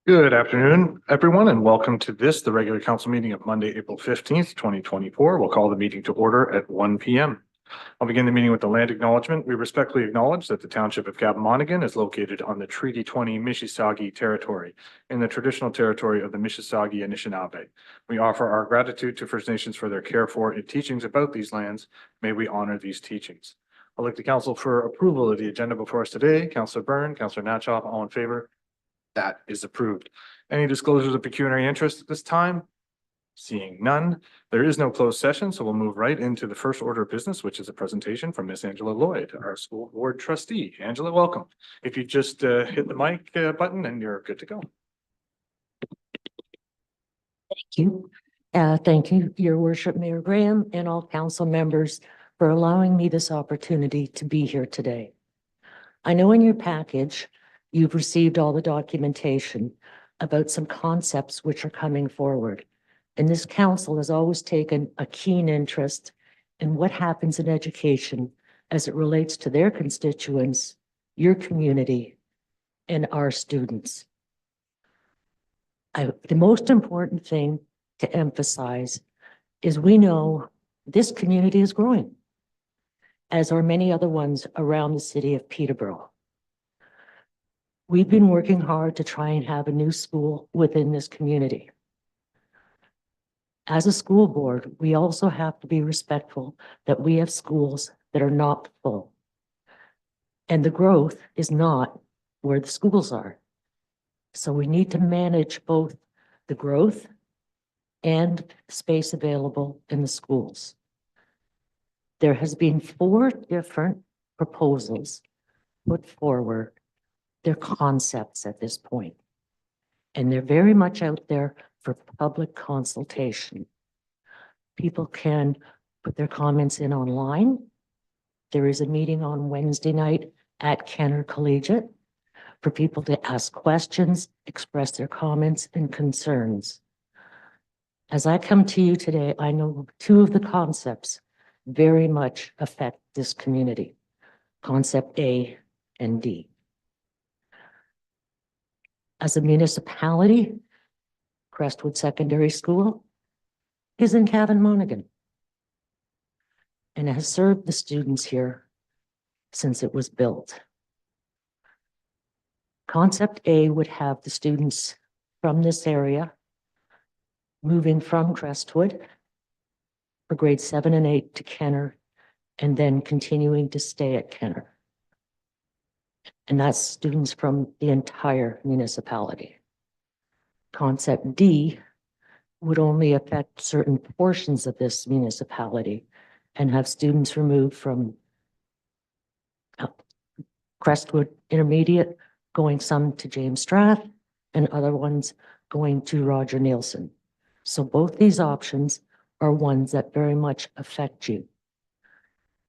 Good afternoon, everyone, and welcome to the regular council meeting of Monday, April 15th, 2024. We'll call the meeting to order at 1 p.m. I'll begin the meeting with the land acknowledgement. We respectfully acknowledge that the township of Kapamonaghan is located on the Treaty 20 Mississauga territory in the traditional territory of the Mississauga Anishinaabe. We offer our gratitude to First Nations for their care for and teachings about these lands. May we honor these teachings. I'll look to council for approval of the agenda before us today. Councillor Byrne, Councillor Natchoff, all in favor? That is approved. Any disclosures of pecuniary interest at this time? Seeing none, there is no closed session, so we'll move right into the first order of business, which is a presentation from Miss Angela Lloyd, our school board trustee. Angela, welcome. If you just hit the mic button and you're good to go. Thank you. Thank you, Your Worship, Mayor Graham, and all council members for allowing me this opportunity to be here today. I know in your package, you've received all the documentation about some concepts which are coming forward. And this council has always taken a keen interest in what happens in education as it relates to their constituents, your community, and our students. The most important thing to emphasize is we know this community is growing, as are many other ones around the city of Peterborough. We've been working hard to try and have a new school within this community. As a school board, we also have to be respectful that we have schools that are not full. And the growth is not where the schools are. So we need to manage both the growth and space available in the schools. There has been 4 different proposals put forward. They're concepts at this point, and they're very much out there for public consultation. People can put their comments in online. There is a meeting on Wednesday night at Kenner Collegiate for people to ask questions, express their comments and concerns. As I come to you today, I know 2 of the concepts very much affect this community, concept A and D. As a municipality, Crestwood Secondary School is in Kapamonaghan and has served the students here since it was built. Concept A would have the students from this area moving from Crestwood for grades 7 and 8 to Kenner, and then continuing to stay at Kenner. And that's students from the entire municipality. Concept D would only affect certain portions of this municipality and have students removed from Crestwood Intermediate, going some to James Strath, and other ones going to Roger Nielsen. So both these options are ones that very much affect you.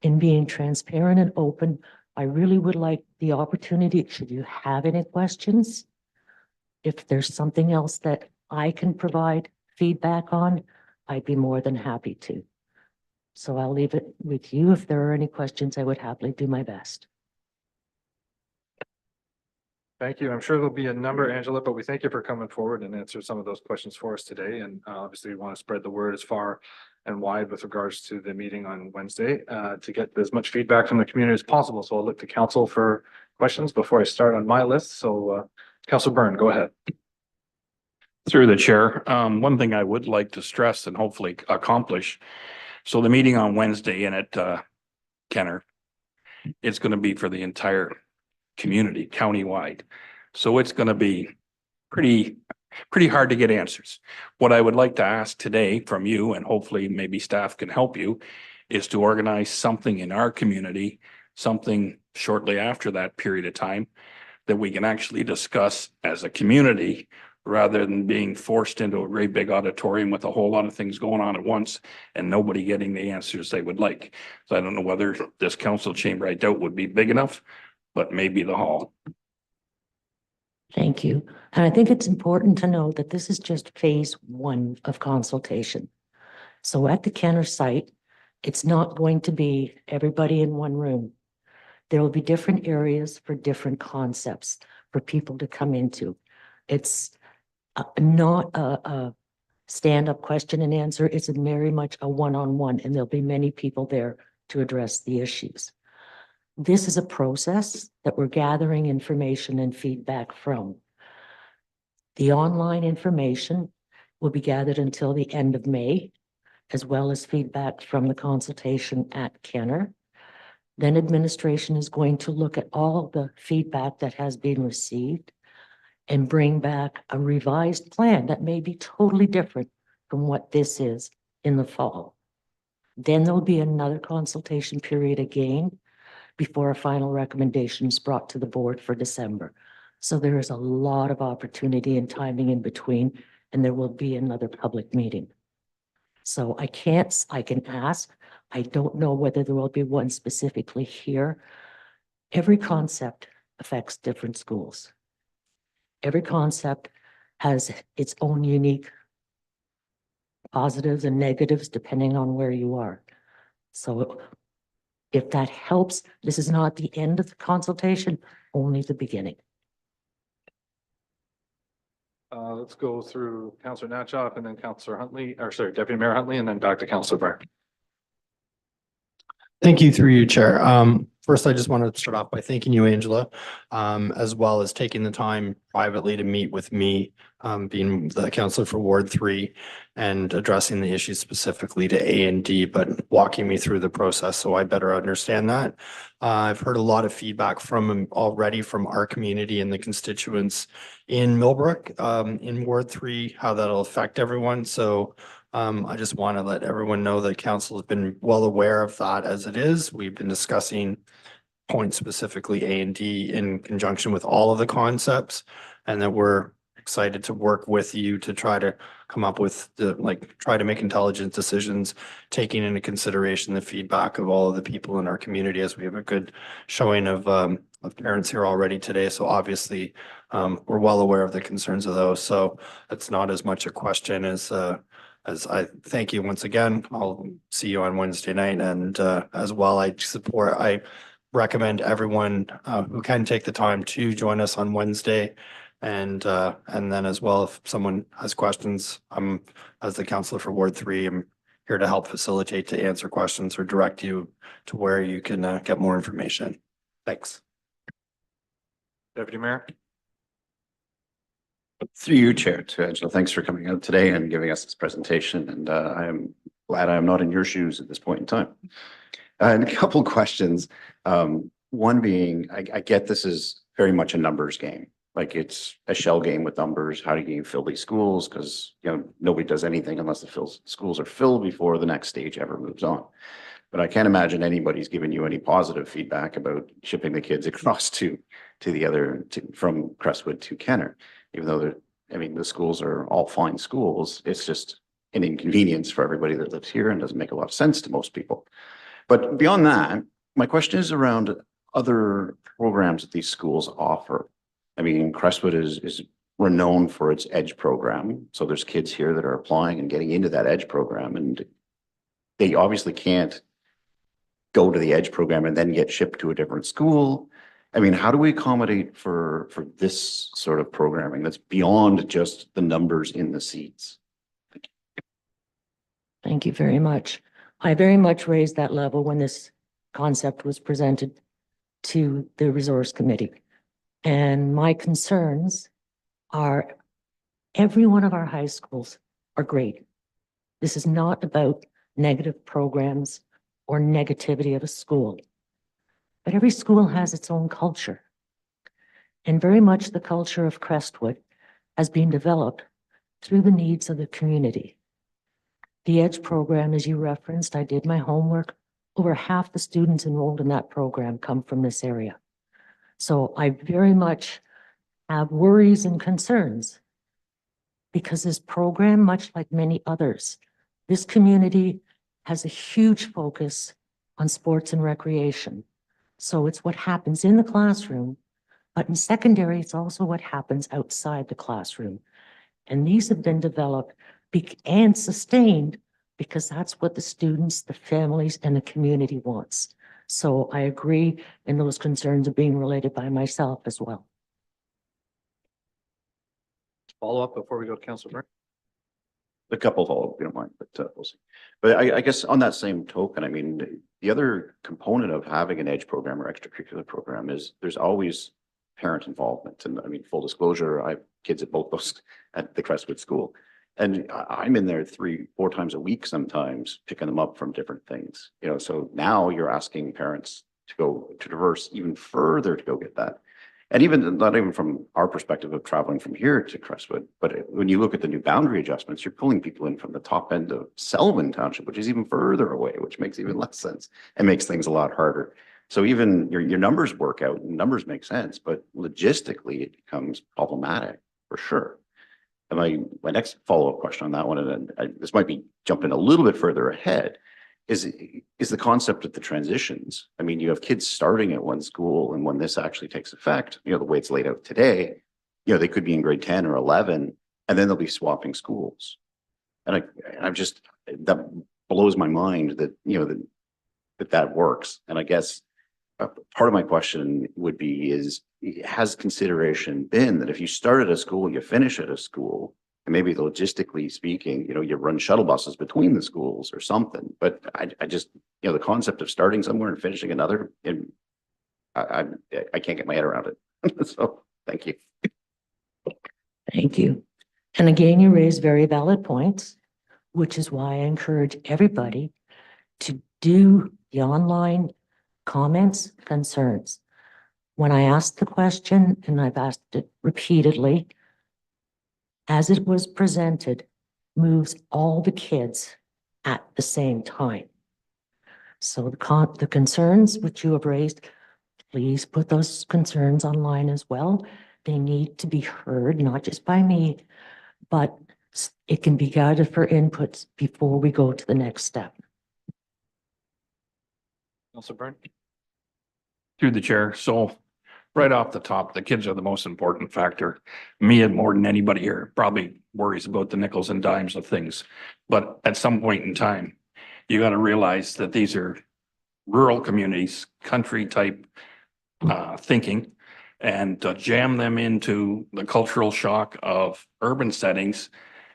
In being transparent and open, I really would like the opportunity, should you have any questions, if there's something else that I can provide feedback on, I'd be more than happy to. So I'll leave it with you. If there are any questions, I would happily do my best. Thank you. I'm sure there'll be a number, Angela, but we thank you for coming forward and answer some of those questions for us today. And obviously we want to spread the word as far and wide with regards to the meeting on Wednesday to get as much feedback from the community as possible. So I'll look to council for questions before I start on my list. So Councillor Byrne, go ahead. Through the chair, one thing I would like to stress and hopefully accomplish. So the meeting on Wednesday in at Kenner, it's going to be for the entire community, countywide. So it's going to be pretty hard to get answers. What I would like to ask today from you, and hopefully maybe staff can help you, is to organize something in our community, something shortly after that period of time that we can actually discuss as a community, rather than being forced into a great big auditorium with a whole lot of things going on at once and nobody getting the answers they would like. So I don't know whether this council chamber I doubt would be big enough, but maybe the hall. Thank you. And I think it's important to know that this is just phase 1 of consultation. So at the Kenner site, it's not going to be everybody in one room. There will be different areas for different concepts for people to come into. It's not a stand-up question and answer. It's very much a one-on-one, and there'll be many people there to address the issues. This is a process that we're gathering information and feedback from. The online information will be gathered until the end of May, as well as feedback from the consultation at Kenner. Then administration is going to look at all the feedback that has been received and bring back a revised plan that may be totally different from what this is in the fall. Then there'll be another consultation period again before a final recommendation is brought to the board for December. So there is a lot of opportunity and timing in between, and there will be another public meeting. So I can ask, I don't know whether there will be one specifically here. Every concept affects different schools. Every concept has its own unique positives and negatives depending on where you are. So if that helps, this is not the end of the consultation, only the beginning. Let's go through Councillor Natchoff and then Councillor Huntley, or sorry, Deputy Mayor Huntley, and then back to Councillor Burr. Thank you through you, Chair. First, I just want to start off by thanking you, Angela, as well as taking the time privately to meet with me, being the counselor for Ward 3 and addressing the issues specifically to A and D, but walking me through the process so I better understand that. I've heard a lot of feedback from already from our community and the constituents in Millbrook, in Ward 3, how that'll affect everyone. So I just want to let everyone know that council has been well aware of that as it is. We've been discussing points specifically A and D in conjunction with all of the concepts, and that we're excited to work with you to try to come up with try to make intelligent decisions, taking into consideration the feedback of all of the people in our community, as we have a good showing of parents here already today. So obviously we're well aware of the concerns of those. So it's not as much a question as I thank you once again. I'll see you on Wednesday night. And as well, I recommend everyone who can take the time to join us on Wednesday. And then as well, if someone has questions, as the counselor for Ward 3, I'm here to help facilitate, to answer questions or direct you to where you can get more information. Thanks. Deputy Mayor. Through you, Chair, to Angela, thanks for coming out today and giving us this presentation. And I am glad I am not in your shoes at this point in time. And a couple questions. One being, I get this is very much a numbers game. Like it's a shell game with numbers. How do you fill these schools? Because nobody does anything unless the schools are filled before the next stage ever moves on. But I can't imagine anybody's given you any positive feedback about shipping the kids across from Crestwood to Kenner. Even though the schools are all fine schools, it's just an inconvenience for everybody that lives here and doesn't make a lot of sense to most people. But beyond that, my question is around other programs that these schools offer. I mean, Crestwood is renowned for its EDGE program. So there's kids here that are applying and getting into that EDGE program, and they obviously can't go to the EDGE program and then get shipped to a different school. I mean, how do we accommodate for this sort of programming that's beyond just the numbers in the seats? Thank you very much. I very much raised that level when this concept was presented to the resource committee. And my concerns are every one of our high schools are great. This is not about negative programs or negativity of a school. But every school has its own culture. And very much the culture of Crestwood has been developed through the needs of the community. The EDGE program, as you referenced, I did my homework. Over half the students enrolled in that program come from this area. So I very much have worries and concerns because this program, much like many others, this community has a huge focus on sports and recreation. So it's what happens in the classroom, but in secondary, it's also what happens outside the classroom. And these have been developed and sustained because that's what the students, the families, and the community wants. So I agree, and those concerns are being related by myself as well. Follow up before we go to Councilor Byrne. A couple follow-up, if you don't mind, but we'll see. But I guess on that same token, I mean, the other component of having an EDGE program or extracurricular program is there's always parent involvement. And I mean, full disclosure, I have kids at both those at the Crestwood School. And I'm in there 3-4 times a week sometimes, picking them up from different things, you know, so now you're asking parents to go to traverse even further to go get that. And even not even from our perspective of traveling from here to Crestwood, but when you look at the new boundary adjustments, you're pulling people in from the top end of Selwyn Township, which is even further away, which makes even less sense and makes things a lot harder. So even your numbers work out, and numbers make sense, but logistically it becomes problematic for sure. And my next follow-up question on that one, and this might be jumping a little bit further ahead, is the concept of the transitions. I mean, you have kids starting at one school, and when this actually takes effect, you know, the way it's laid out today, you know, they could be in grade 10 or 11, and then they'll be swapping schools. And I'm just, that blows my mind that, you know, that works. And I guess part of my question would be has consideration been that if you start at a school, you finish at a school, and maybe logistically speaking, you know, you run shuttle buses between the schools or something, but I just, you know, the concept of starting somewhere and finishing another, and I can't get my head around it. So thank you. Thank you. And again, you raise very valid points, which is why I encourage everybody to do the online comments, concerns. When I asked the question, and I've asked it repeatedly, as it was presented, moves all the kids at the same time. So the concerns which you have raised, please put those concerns online as well. They need to be heard, not just by me, but it can be gathered for inputs before we go to the next step. Councilor Byrne. Through the chair. So right off the top, the kids are the most important factor. Me and more than anybody here probably worries about the nickels and dimes of things. But at some point in time, you got to realize that these are rural communities, country type thinking, and to jam them into the cultural shock of urban settings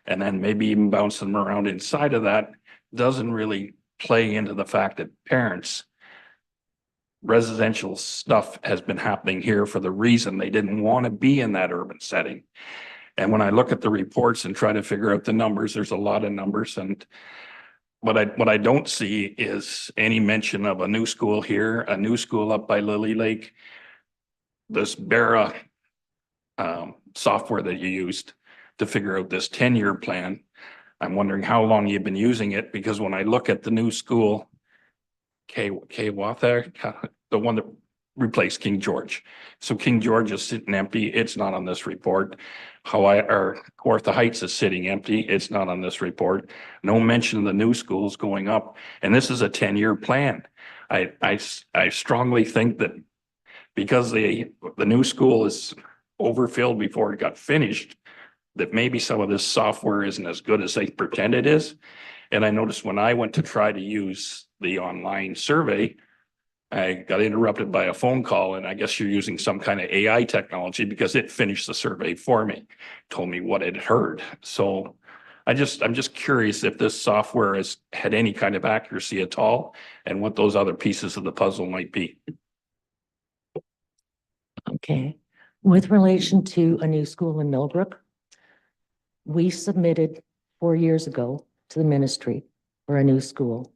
and then maybe even bounce them around inside of that doesn't really play into the fact that parents, residential stuff has been happening here for the reason they didn't want to be in that urban setting. And when I look at the reports and try to figure out the numbers, there's a lot of numbers. And what I don't see is any mention of a new school here, a new school up by Lily Lake, this Bera software that you used to figure out this 10-year plan. I'm wondering how long you've been using it, because when I look at the new school, Watha, the one that replaced King George. So King George is sitting empty. It's not on this report. Kawartha Heights is sitting empty. It's not on this report. No mention of the new schools going up. And this is a 10-year plan. I strongly think that because the new school is overfilled before it got finished, that maybe some of this software isn't as good as they pretend it is. And I noticed when I went to try to use the online survey, I got interrupted by a phone call, and I guess you're using some kind of AI technology, because it finished the survey for me, told me what it heard. So I'm just curious if this software has had any kind of accuracy at all, and what those other pieces of the puzzle might be. Okay. With relation to a new school in Millbrook, we submitted 4 years ago to the ministry for a new school,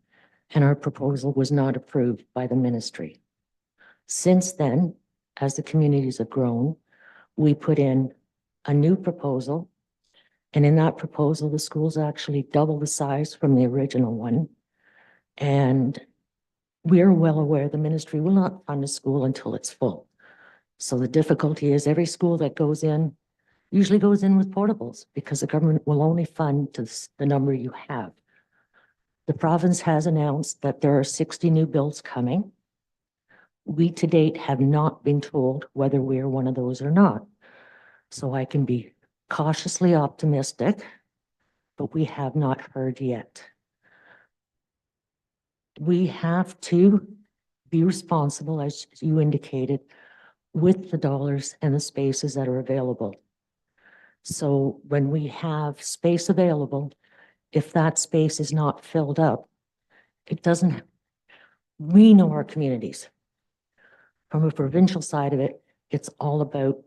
and our proposal was not approved by the ministry. Since then, as the communities have grown, we put in a new proposal, and in that proposal, the school's actually double the size from the original one. And we're well aware the ministry will not fund a school until it's full. So the difficulty is every school that goes in usually goes in with portables, because the government will only fund to the number you have. The province has announced that there are 60 new builds coming. We to date have not been told whether we are one of those or not. So I can be cautiously optimistic, but we have not heard yet. We have to be responsible, as you indicated, with the dollars and the spaces that are available. So when we have space available, if that space is not filled up, it doesn't, we know our communities. From a provincial side of it, it's all about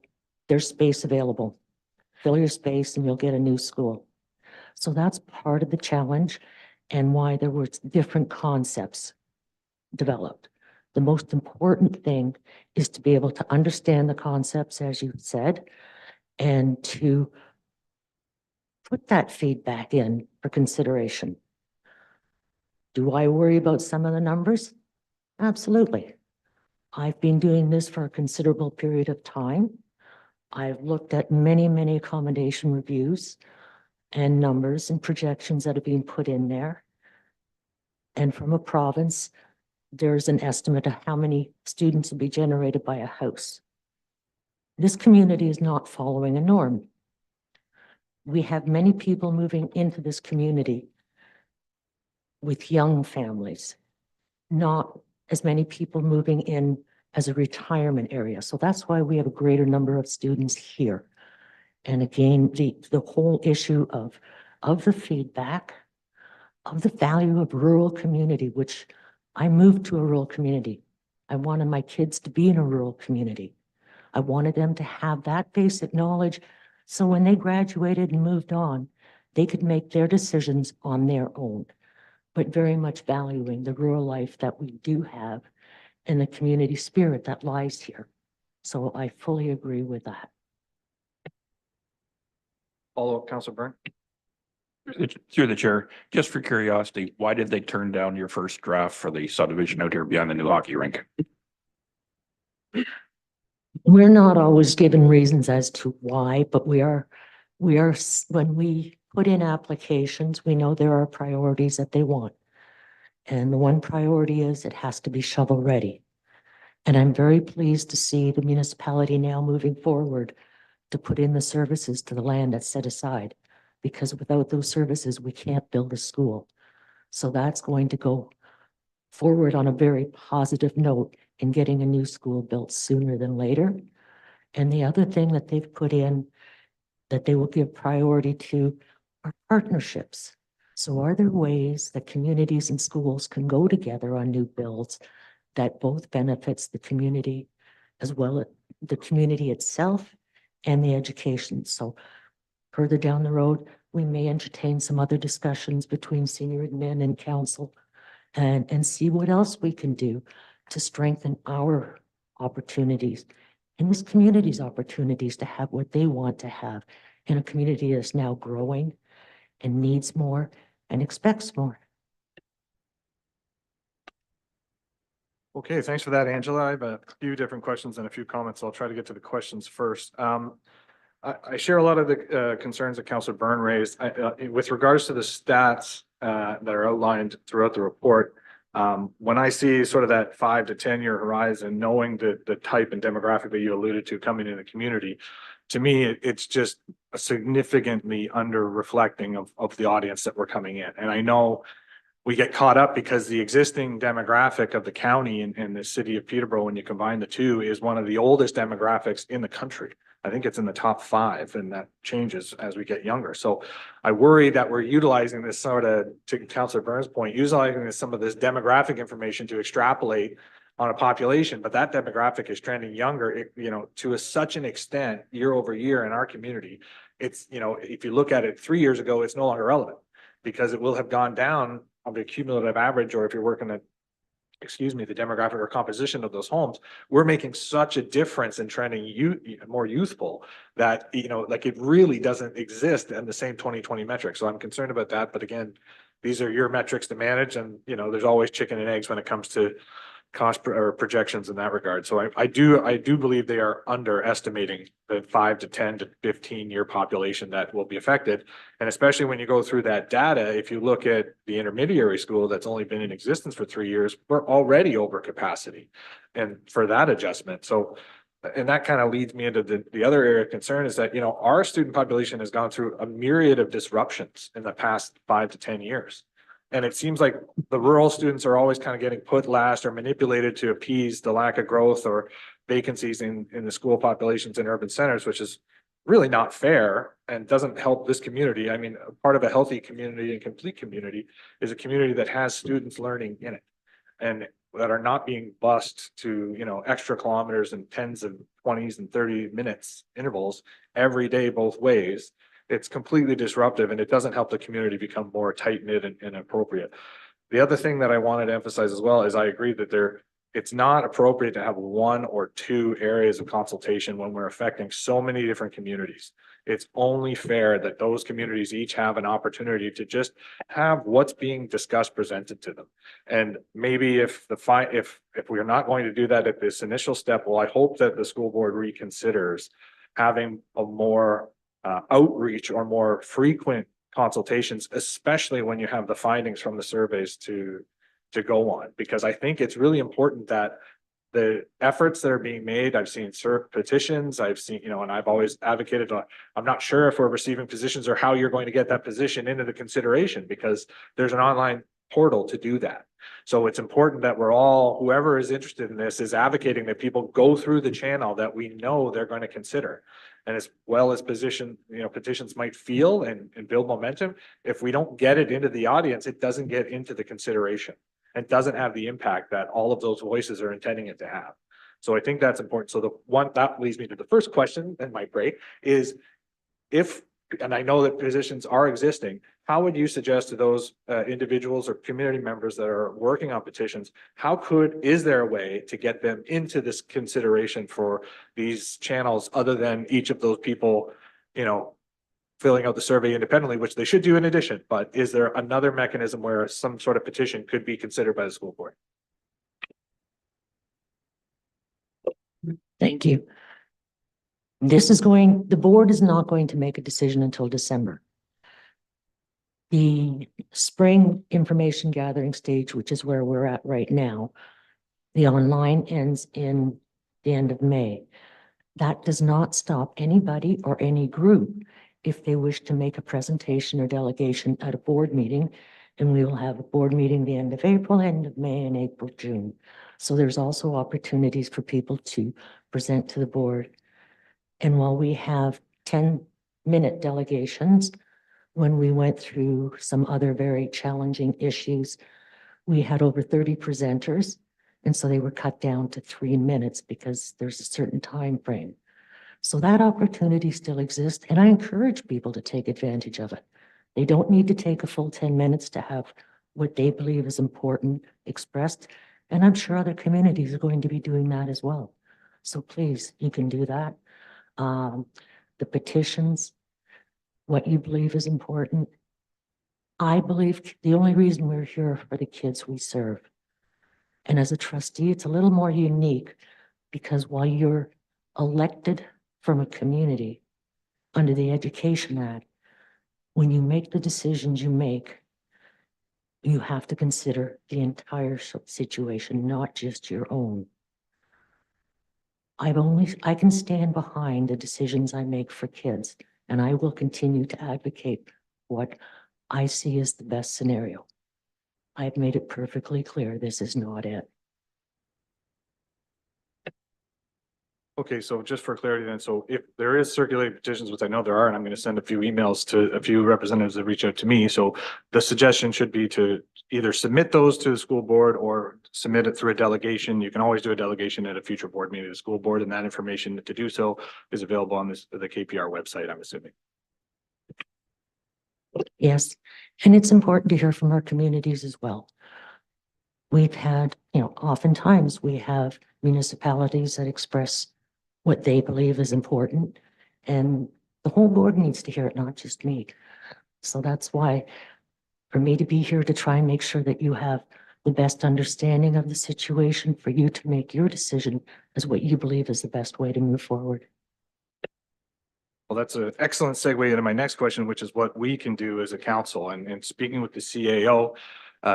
there's space available. Fill your space and you'll get a new school. So that's part of the challenge and why there were different concepts developed. The most important thing is to be able to understand the concepts, as you said, and to put that feedback in for consideration. Do I worry about some of the numbers? Absolutely. I've been doing this for a considerable period of time. I've looked at many, many accommodation reviews and numbers and projections that have been put in there. And from a province, there's an estimate of how many students will be generated by a house. This community is not following a norm. We have many people moving into this community with young families, not as many people moving in as a retirement area. So that's why we have a greater number of students here. And again, the whole issue of the feedback, of the value of rural community, which I moved to a rural community. I wanted my kids to be in a rural community. I wanted them to have that basic knowledge. So when they graduated and moved on, they could make their decisions on their own, but very much valuing the rural life that we do have and the community spirit that lies here. So I fully agree with that. Follow up, Councillor Byrne? Through the chair, just for curiosity, why did they turn down your first draft for the subdivision out here beyond the new hockey rink? We're not always given reasons as to why, but we are, when we put in applications, we know there are priorities that they want. And the one priority is it has to be shovel ready. And I'm very pleased to see the municipality now moving forward to put in the services to the land that's set aside, because without those services, we can't build a school. So that's going to go forward on a very positive note in getting a new school built sooner than later. And the other thing that they've put in that they will give priority to are partnerships. So are there ways that communities and schools can go together on new builds that both benefits the community as well as the community itself and the education? So further down the road, we may entertain some other discussions between senior admin and council and see what else we can do to strengthen our opportunities and this community's opportunities to have what they want to have in a community that's now growing and needs more and expects more. Okay, thanks for that, Angela. I have a few different questions and a few comments. I'll try to get to the questions first. I share a lot of the concerns that Councillor Byrne raised. With regards to the stats that are outlined throughout the report, when I see sort of that 5 to 10 year horizon, knowing the type and demographic that you alluded to coming in the community, to me, it's just significantly under reflecting of the audience that we're coming in. And I know we get caught up because the existing demographic of the county and the city of Peterborough, when you combine the two, is one of the oldest demographics in the country. I think it's in the top 5, and that changes as we get younger. So I worry that we're utilizing this sort of, to Councillor Byrne's point, utilizing some of this demographic information to extrapolate on a population, but that demographic is trending younger, to such an extent year over year in our community. It's, if you look at it 3 years ago, it's no longer relevant because it will have gone down on the cumulative average, or if you're working at, the demographic or composition of those homes, we're making such a difference in trending more youthful that, like it really doesn't exist in the same 2020 metrics. So I'm concerned about that. But again, these are your metrics to manage, and, there's always chicken and eggs when it comes to cost or projections in that regard. So I do believe they are underestimating the 5 to 10 to 15 year population that will be affected. And especially when you go through that data, if you look at the intermediary school that's only been in existence for 3 years, we're already over capacity and for that adjustment. So, and that kind of leads me into the other area of concern is that, our student population has gone through a myriad of disruptions in the past 5 to 10 years. And it seems like the rural students are always kind of getting put last or manipulated to appease the lack of growth or vacancies in the school populations in urban centers, which is really not fair. and doesn't help this community. I mean, part of a healthy community and complete community is a community that has students learning in it. And that are not being bused to, extra kilometers and tens of 20s and 30 minutes intervals every day, both ways. It's completely disruptive and it doesn't help the community become more tight knit and appropriate. The other thing that I wanted to emphasize as well is I agree that it's not appropriate to have one or two areas of consultation when we're affecting so many different communities. It's only fair that those communities each have an opportunity to just have what's being discussed presented to them. And maybe if we're not going to do that at this initial step, well, I hope that the school board reconsiders having a more outreach or more frequent consultations, especially when you have the findings from the surveys to go on, because I think it's really important that the efforts that are being made, I've seen petitions, I've seen, and I've always advocated, I'm not sure if we're receiving positions or how you're going to get that position into the consideration, because there's an online portal to do that. So it's important that whoever is interested in this is advocating that people go through the channel that we know they're going to consider. And as well as petitions might feel and build momentum, if we don't get it into the audience, it doesn't get into the consideration and doesn't have the impact that all of those voices are intending it to have. So I think that's important. So that leads me to the first question in my break is and I know that positions are existing, how would you suggest to those individuals or community members that are working on petitions, is there a way to get them into this consideration for these channels other than each of those people, filling out the survey independently, which they should do in addition, but is there another mechanism where some sort of petition could be considered by the school board? Thank you. The board is not going to make a decision until December. The spring information gathering stage, which is where we're at right now, the online ends in the end of May. That does not stop anybody or any group if they wish to make a presentation or delegation at a board meeting. And we will have a board meeting the end of April, end of May, and April, June. So there's also opportunities for people to present to the board. And while we have 10-minute delegations, when we went through some other very challenging issues, we had over 30 presenters. And so they were cut down to 3 minutes because there's a certain time frame. So that opportunity still exists. And I encourage people to take advantage of it. They don't need to take a full 10 minutes to have what they believe is important expressed. And I'm sure other communities are going to be doing that as well. So please, you can do that. The petitions, what you believe is important. I believe the only reason we're here for the kids we serve. And as a trustee, it's a little more unique because while you're elected from a community under the Education Act, when you make the decisions you make, you have to consider the entire situation, not just your own. I can stand behind the decisions I make for kids, and I will continue to advocate what I see as the best scenario. I've made it perfectly clear this is not it. Okay, so just for clarity then, so if there is circulating petitions, which I know there are, and I'm going to send a few emails to a few representatives that reach out to me. So the suggestion should be to either submit those to the school board or submit it through a delegation. You can always do a delegation at a future board meeting of the school board, and that information to do so is available on the KPR website, I'm assuming. Yes, and it's important to hear from our communities as well. We've had, oftentimes we have municipalities that express what they believe is important, and the whole board needs to hear it, not just me. So that's why for me to be here to try and make sure that you have the best understanding of the situation for you to make your decision as what you believe is the best way to move forward. Well, that's an excellent segue into my next question, which is what we can do as a council. And speaking with the CAO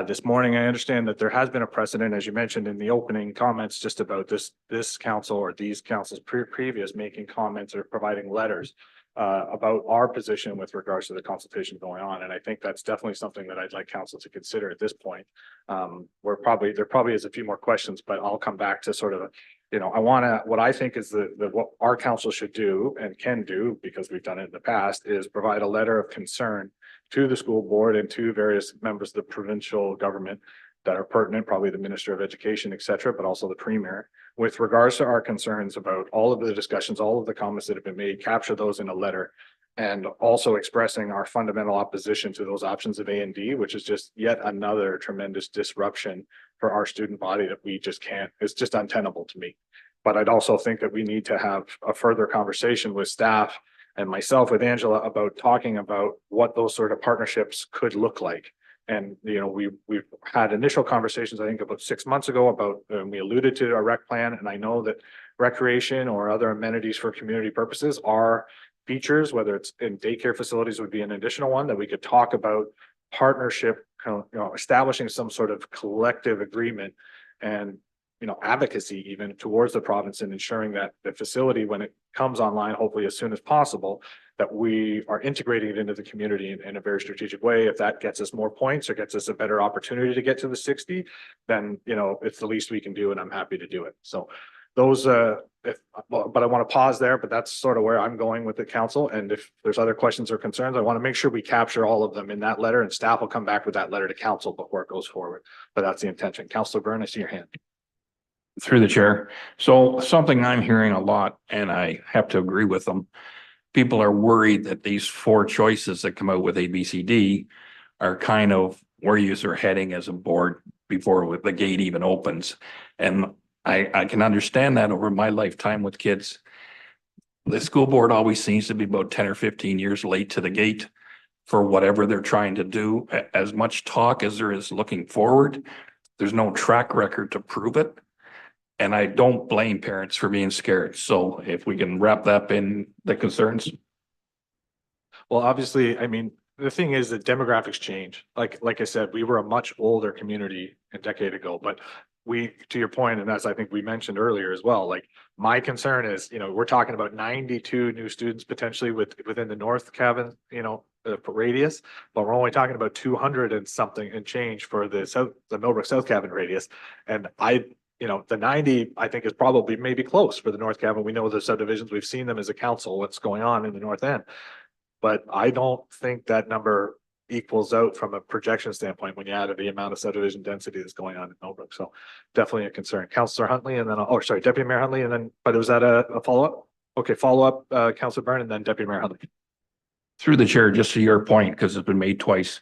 this morning, I understand that there has been a precedent, as you mentioned in the opening comments, just about this council or these councils previous making comments or providing letters about our position with regards to the consultation going on. And I think that's definitely something that I'd like council to consider at this point. There probably is a few more questions, but I'll come back to sort of what I think is what our council should do and can do, because we've done it in the past, is provide a letter of concern to the school board and to various members of the provincial government that are pertinent, probably the Minister of Education, et cetera, but also the Premier, with regards to our concerns about all of the discussions, all of the comments that have been made, capture those in a letter. And also expressing our fundamental opposition to those options of A and D, which is just yet another tremendous disruption for our student body that we just can't, it's just untenable to me. But I'd also think that we need to have a further conversation with staff and myself with Angela about talking about what those sort of partnerships could look like. And, we've had initial conversations, I think about 6 months ago about, we alluded to our rec plan, and I know that recreation or other amenities for community purposes are features, whether it's in daycare facilities would be an additional one that we could talk about partnership, establishing some sort of collective agreement and, advocacy even towards the province and ensuring that the facility, when it comes online, hopefully as soon as possible, that we are integrating it into the community in a very strategic way. If that gets us more points or gets us a better opportunity to get to the 60, then, it's the least we can do and I'm happy to do it. So those, but I want to pause there, but that's sort of where I'm going with the council. And if there's other questions or concerns, I want to make sure we capture all of them in that letter, and staff will come back with that letter to council before it goes forward. But that's the intention. Councillor Byrne, I see your hand. Through the chair. So something I'm hearing a lot, and I have to agree with them. People are worried that these 4 choices that come out with ABCD are kind of where you're heading as a board before the gate even opens. And I can understand that over my lifetime with kids. The school board always seems to be about 10 or 15 years late to the gate for whatever they're trying to do. As much talk as there is looking forward, there's no track record to prove it. And I don't blame parents for being scared. So if we can wrap that up in the concerns. Well, obviously, I mean, the thing is that demographics change. Like I said, we were a much older community a decade ago, but to your point, and as I think we mentioned earlier as well, like my concern is, we're talking about 92 new students potentially within the North Cavan, radius, but we're only talking about 200 and something and change for the Millbrook South Cavan radius. And the 90, I think, is probably maybe close for the North Cavan. We know the subdivisions, we've seen them as a council, what's going on in the North End. But I don't think that number equals out from a projection standpoint when you add the amount of subdivision density that's going on in Millbrook. So definitely a concern. Councillor Huntley, and then, Deputy Mayor Huntley, and then, but was that a follow-up? Okay, follow-up, Councillor Byrne, and then Deputy Mayor Huntley. Through the chair, just to your point, because it's been made twice.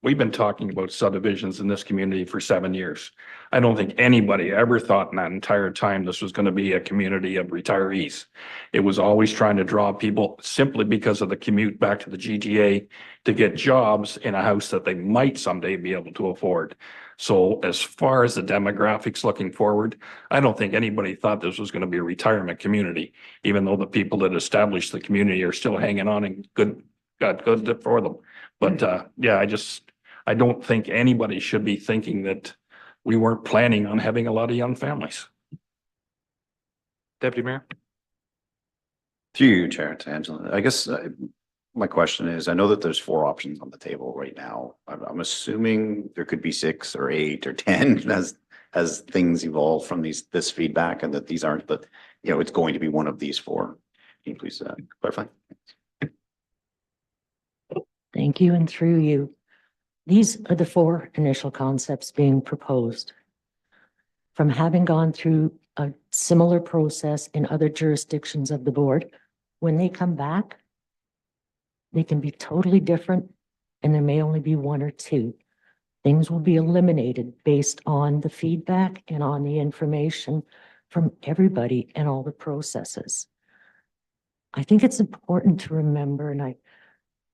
We've been talking about subdivisions in this community for 7 years. I don't think anybody ever thought in that entire time this was going to be a community of retirees. It was always trying to draw people simply because of the commute back to the GTA to get jobs in a house that they might someday be able to afford. So as far as the demographics looking forward, I don't think anybody thought this was going to be a retirement community, even though the people that established the community are still hanging on and got good for them. But yeah, I don't think anybody should be thinking that we weren't planning on having a lot of young families. Deputy Mayor. Through you, Chair, to Angela. I guess my question is, I know that there's 4 options on the table right now. I'm assuming there could be 6 or 8 or 10 as things evolve from this feedback, and that these aren't, but it's going to be one of these 4. Can you please clarify? Thank you, and through you. These are the 4 initial concepts being proposed. From having gone through a similar process in other jurisdictions of the board, when they come back, they can be totally different, and there may only be 1 or 2. Things will be eliminated based on the feedback and on the information from everybody and all the processes. I think it's important to remember, and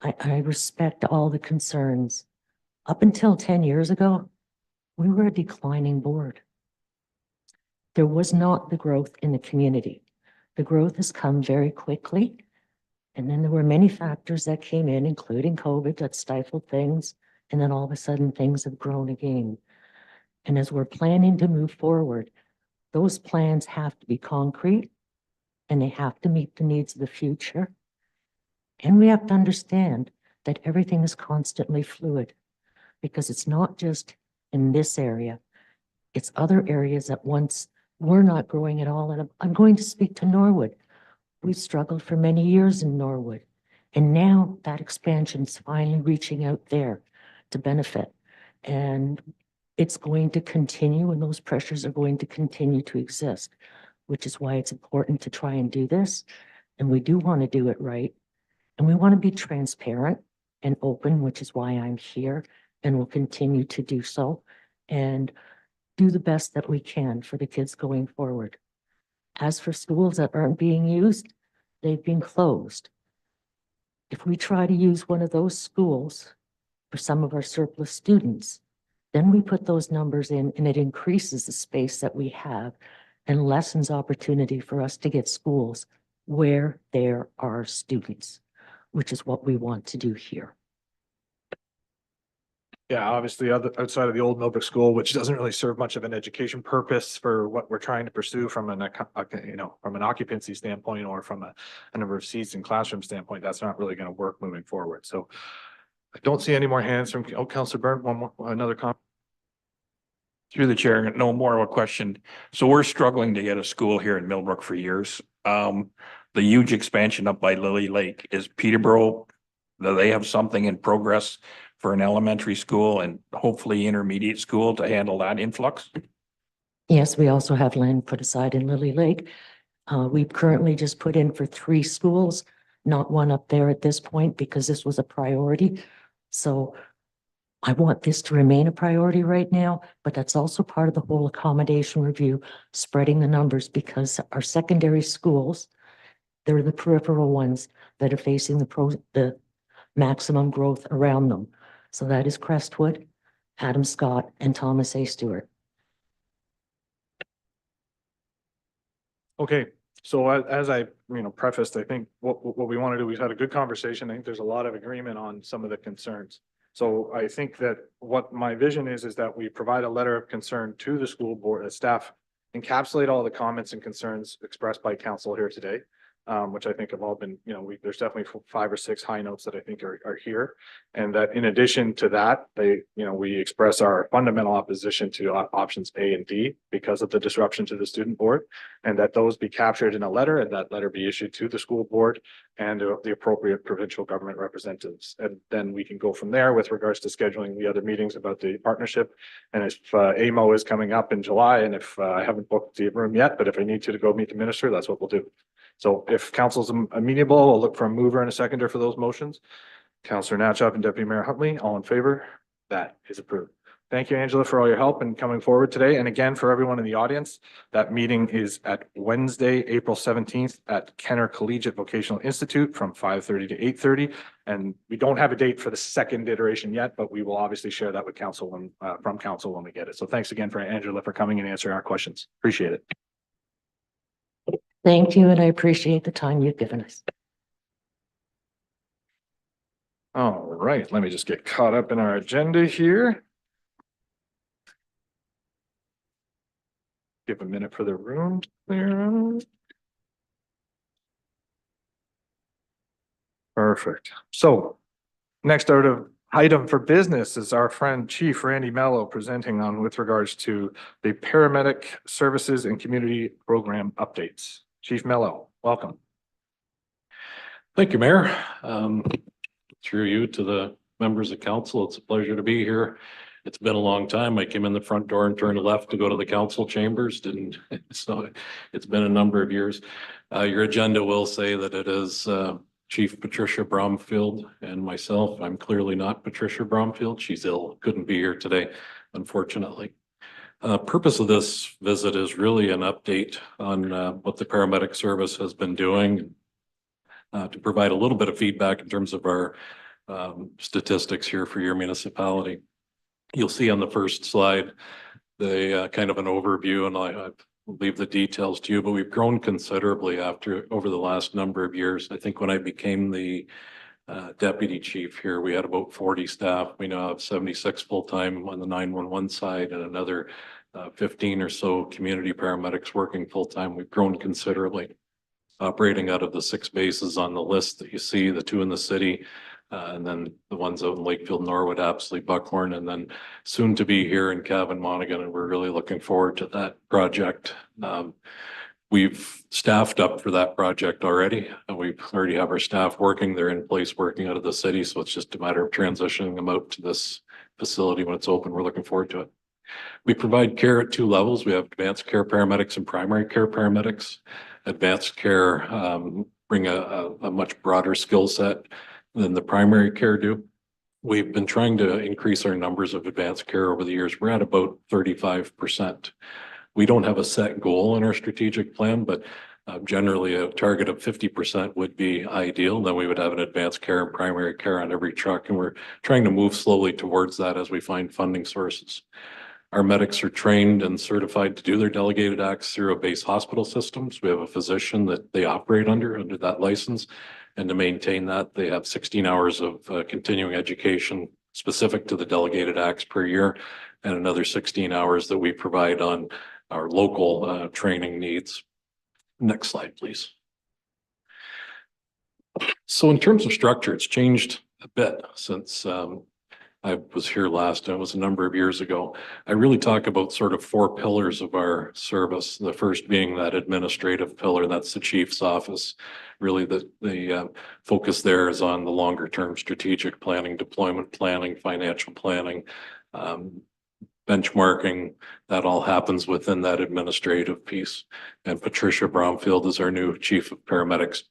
I respect all the concerns. Up until 10 years ago, we were a declining board. There was not the growth in the community. The growth has come very quickly. And then there were many factors that came in, including COVID, that stifled things. And then all of a sudden things have grown again. And as we're planning to move forward, those plans have to be concrete and they have to meet the needs of the future. And we have to understand that everything is constantly fluid, because it's not just in this area. It's other areas that once we're not growing at all. And I'm going to speak to Norwood. We struggled for many years in Norwood. And now that expansion is finally reaching out there to benefit. And it's going to continue, and those pressures are going to continue to exist, which is why it's important to try and do this. And we do want to do it right. And we want to be transparent and open, which is why I'm here and will continue to do so and do the best that we can for the kids going forward. As for schools that aren't being used, they've been closed. If we try to use one of those schools for some of our surplus students, then we put those numbers in and it increases the space that we have and lessens opportunity for us to get schools where there are students, which is what we want to do here. Yeah, obviously, outside of the old Millbrook School, which doesn't really serve much of an education purpose for what we're trying to pursue from from an occupancy standpoint or from a number of seats and classroom standpoint, that's not really going to work moving forward. So I don't see any more hands from, Councillor Byrne, another comment. Through the chair, no more of a question. So we're struggling to get a school here in Millbrook for years. The huge expansion up by Lily Lake, is Peterborough, do they have something in progress for an elementary school and hopefully intermediate school to handle that influx? Yes, we also have land put aside in Lily Lake. We've currently just put in for 3 schools, not one up there at this point because this was a priority. So I want this to remain a priority right now, but that's also part of the whole accommodation review, spreading the numbers because our secondary schools, they're the peripheral ones that are facing the maximum growth around them. So that is Crestwood, Adam Scott, and Thomas A. Stewart. Okay, so as I, prefaced, I think what we want to do, we've had a good conversation. I think there's a lot of agreement on some of the concerns. So I think that what my vision is that we provide a letter of concern to the school board, staff, encapsulate all the comments and concerns expressed by council here today. Which I think have all been, there's definitely 5 or 6 high notes that I think are here. And that in addition to that, we express our fundamental opposition to options A and D because of the disruption to the student board, and that those be captured in a letter and that letter be issued to the school board and the appropriate provincial government representatives. And then we can go from there with regards to scheduling the other meetings about the partnership. And if AMO is coming up in July, and if I haven't booked the room yet, but if I need to go meet the minister, that's what we'll do. So if council's amenable, I'll look for a mover and a seconder for those motions. Councillor Natchop and Deputy Mayor Huntley, all in favor? That is approved. Thank you, Angela, for all your help and coming forward today. And again, for everyone in the audience, that meeting is at Wednesday, April 17th at Kenner Collegiate Vocational Institute from 5:30 to 8:30. And we don't have a date for the second iteration yet, but we will obviously share that with council from council when we get it. So thanks again for Angela for coming and answering our questions. Appreciate it. Thank you, and I appreciate the time you've given us. All right, let me just get caught up in our agenda here. Give a minute for the room to clear out. Perfect. So next item for business is our friend Chief Randy Mello presenting on with regards to the paramedic services and community program updates. Chief Mello, welcome. Thank you, Mayor. Through you to the members of council, it's a pleasure to be here. It's been a long time. I came in the front door and turned left to go to the council chambers. So it's been a number of years. Your agenda will say that it is Chief Patricia Bromfield and myself. I'm clearly not Patricia Bromfield. She's ill, couldn't be here today, unfortunately. Purpose of this visit is really an update on what the paramedic service has been doing, to provide a little bit of feedback in terms of our statistics here for your municipality. You'll see on the first slide the kind of an overview, and I leave the details to you, but we've grown considerably over the last number of years. I think when I became the deputy chief here, we had about 40 staff. We now have 76 full-time on the 911 side and another 15 or so community paramedics working full-time. We've grown considerably, operating out of the 6 bases on the list that you see, the 2 in the city, And then the ones out in Lakefield, Norwood, Apsley, Buckhorn, and then soon to be here in Cavan, Monaghan, and we're really looking forward to that project. We've staffed up for that project already, and we already have our staff working. They're in place working out of the city, so it's just a matter of transitioning them out to this facility when it's open. We're looking forward to it. We provide care at two levels. We have advanced care paramedics and primary care paramedics. Advanced care bring a much broader skill set than the primary care do. We've been trying to increase our numbers of advanced care over the years. We're at about 35%. We don't have a set goal in our strategic plan, but generally a target of 50% would be ideal. Then we would have an advanced care and primary care on every truck, and we're trying to move slowly towards that as we find funding sources. Our medics are trained and certified to do their delegated acts through a base hospital systems. We have a physician that they operate under that license. And to maintain that, they have 16 hours of continuing education specific to the delegated acts per year, and another 16 hours that we provide on our local training needs. Next slide, please. So in terms of structure, it's changed a bit since I was here last, and it was a number of years ago. I really talk about sort of four pillars of our service. The first being that administrative pillar, that's the chief's office. Really the focus there is on the longer term strategic planning, deployment planning, financial planning, benchmarking. That all happens within that administrative piece. And Patricia Bromfield is our new chief of paramedics.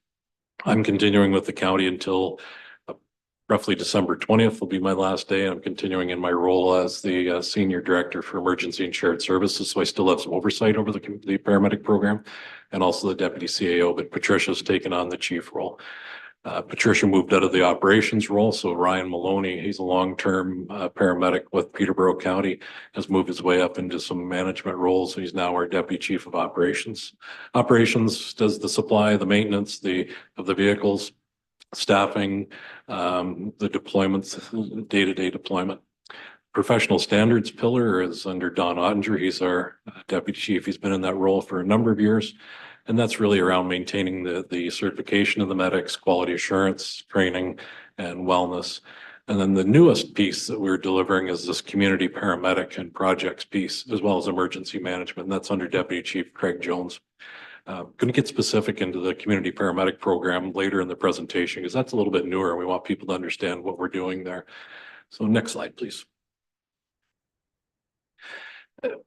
I'm continuing with the county until roughly December 20th will be my last day. I'm continuing in my role as the Senior Director for Emergency and Shared Services. So I still have some oversight over the paramedic program and also the Deputy CAO, but Patricia's taken on the chief role. Patricia moved out of the operations role. So Ryan Maloney, he's a long-term paramedic with Peterborough County, has moved his way up into some management roles. He's now our Deputy Chief of Operations. Operations does the supply, the maintenance, of the vehicles, staffing, the deployments, day-to-day deployment. Professional standards pillar is under Don Ottinger. He's our deputy chief. He's been in that role for a number of years. And that's really around maintaining the certification of the medics, quality assurance, training, and wellness. And then the newest piece that we're delivering is this community paramedic and projects piece, as well as emergency management. And that's under Deputy Chief Craig Jones. Going to get specific into the community paramedic program later in the presentation because that's a little bit newer and we want people to understand what we're doing there. So next slide, please.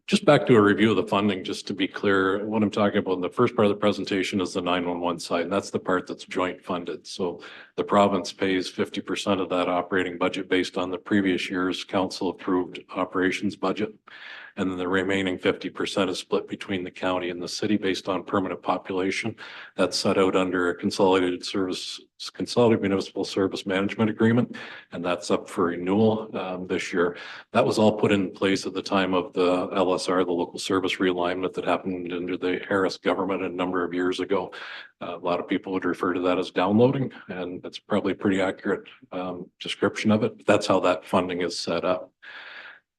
Just back to a review of the funding, just to be clear, what I'm talking about in the first part of the presentation is the 911 side, and that's the part that's joint funded. So the province pays 50% of that operating budget based on the previous year's council approved operations budget. And then the remaining 50% is split between the county and the city based on permanent population. That's set out under a consolidated municipal service management agreement. And that's up for renewal this year. That was all put in place at the time of the LSR, the local service realignment that happened under the Harris government a number of years ago. A lot of people would refer to that as downloading, and that's probably a pretty accurate description of it. But that's how that funding is set up.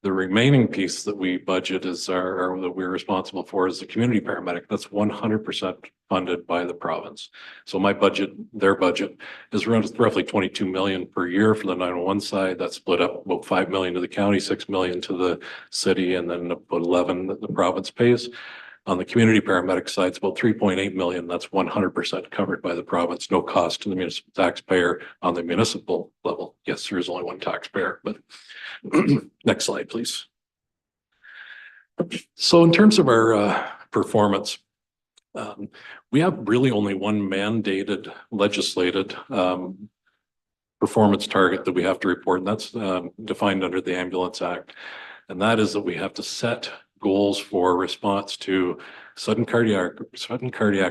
The remaining piece that we budget is that we're responsible for is the community paramedic. That's 100% funded by the province. So my budget, their budget is around roughly 22 million per year for the 911 side. That's split up about 5 million to the county, 6 million to the city, and then about 11 that the province pays. On the community paramedic side, it's about 3.8 million. That's 100% covered by the province, no cost to the municipal taxpayer on the municipal level. Yes, there is only one taxpayer, but next slide, please. So in terms of our performance, we have really only one mandated, legislated performance target that we have to report, and that's defined under the Ambulance Act. And that is that we have to set goals for response to sudden cardiac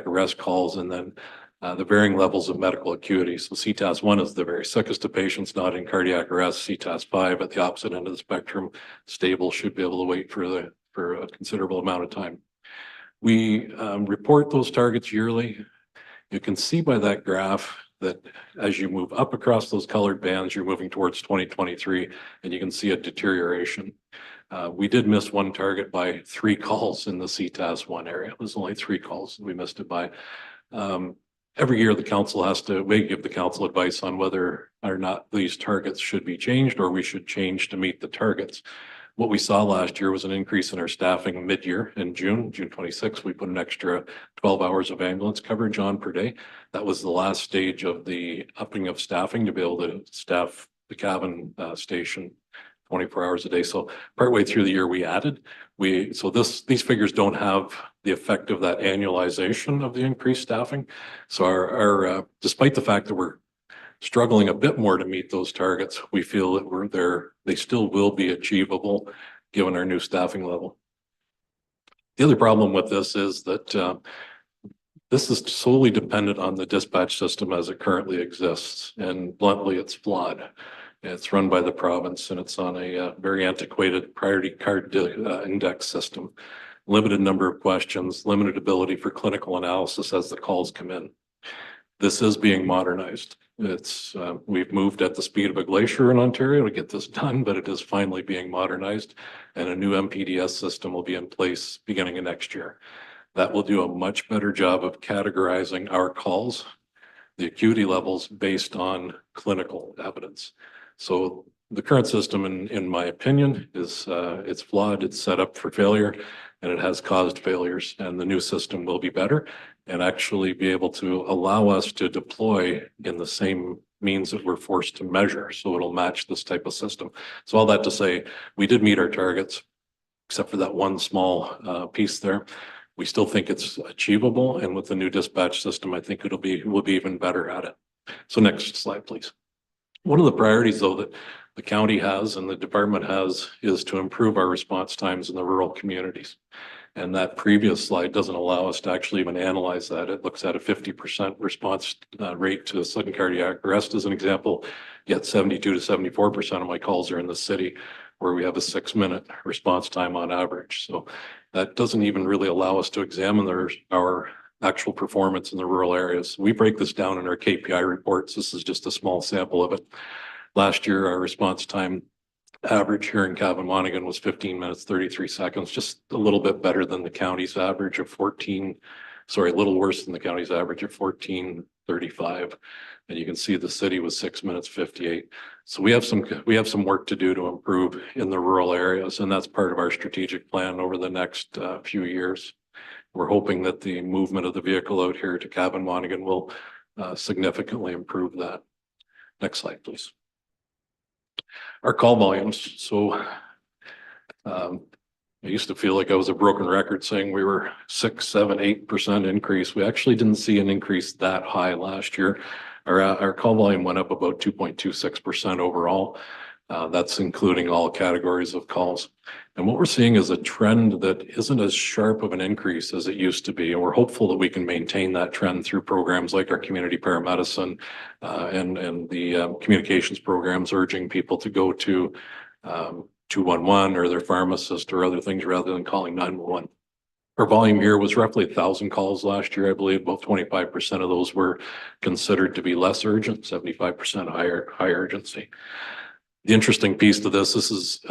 arrest calls, and then the varying levels of medical acuity. So CTAS 1 is the very sickest of patients not in cardiac arrest. CTAS 5 at the opposite end of the spectrum, stable, should be able to wait for a considerable amount of time. We report those targets yearly. You can see by that graph that as you move up across those colored bands, you're moving towards 2023, and you can see a deterioration. We did miss one target by 3 calls in the CTAS 1 area. It was only 3 calls we missed it by. every year we give the council advice on whether or not these targets should be changed or we should change to meet the targets. What we saw last year was an increase in our staffing mid-year in June 26th. We put an extra 12 hours of ambulance coverage on per day. That was the last stage of the upping of staffing to be able to staff the Cavan station 24 hours a day. So partway through the year we added, these figures don't have the effect of that annualization of the increased staffing. So our despite the fact that we're struggling a bit more to meet those targets, we feel that they still will be achievable given our new staffing level. The other problem with this is that this is solely dependent on the dispatch system as it currently exists, and bluntly, it's flawed. It's run by the province and it's on a very antiquated priority card index system. Limited number of questions, limited ability for clinical analysis as the calls come in. This is being modernized. We've moved at the speed of a glacier in Ontario to get this done, but it is finally being modernized, and a new MPDS system will be in place beginning of next year. That will do a much better job of categorizing our calls, the acuity levels based on clinical evidence. So the current system, in my opinion, is it's flawed, it's set up for failure, and it has caused failures. And the new system will be better and actually be able to allow us to deploy in the same means that we're forced to measure. So it'll match this type of system. So all that to say, we did meet our targets, except for that one small piece there. We still think it's achievable. And with the new dispatch system, I think we'll be even better at it. So next slide, please. One of the priorities, though, that the county has and the department has is to improve our response times in the rural communities. And that previous slide doesn't allow us to actually even analyze that. It looks at a 50% response rate to a sudden cardiac arrest as an example, yet 72 to 74% of my calls are in the city where we have a 6-minute response time on average. So that doesn't even really allow us to examine our actual performance in the rural areas. We break this down in our KPI reports. This is just a small sample of it. Last year, our response time average here in Cavan Monaghan was 15 minutes, 33 seconds, just a little bit better than the county's average of a little worse than the county's average of 14:35. And you can see the city was 6 minutes, 58. So we have some work to do to improve in the rural areas. And that's part of our strategic plan over the next few years. We're hoping that the movement of the vehicle out here to Cavan Monaghan will significantly improve that. Next slide, please. Our call volumes. So I used to feel like I was a broken record saying we were 6, 7, 8% increase. We actually didn't see an increase that high last year. Our call volume went up about 2.26% overall. That's including all categories of calls. And what we're seeing is a trend that isn't as sharp of an increase as it used to be. And we're hopeful that we can maintain that trend through programs like our community paramedicine and the communications programs urging people to go to 211 or their pharmacist or other things rather than calling 911. Our volume here was roughly 1,000 calls last year. I believe about 25% of those were considered to be less urgent, 75% higher urgency. The interesting piece to this is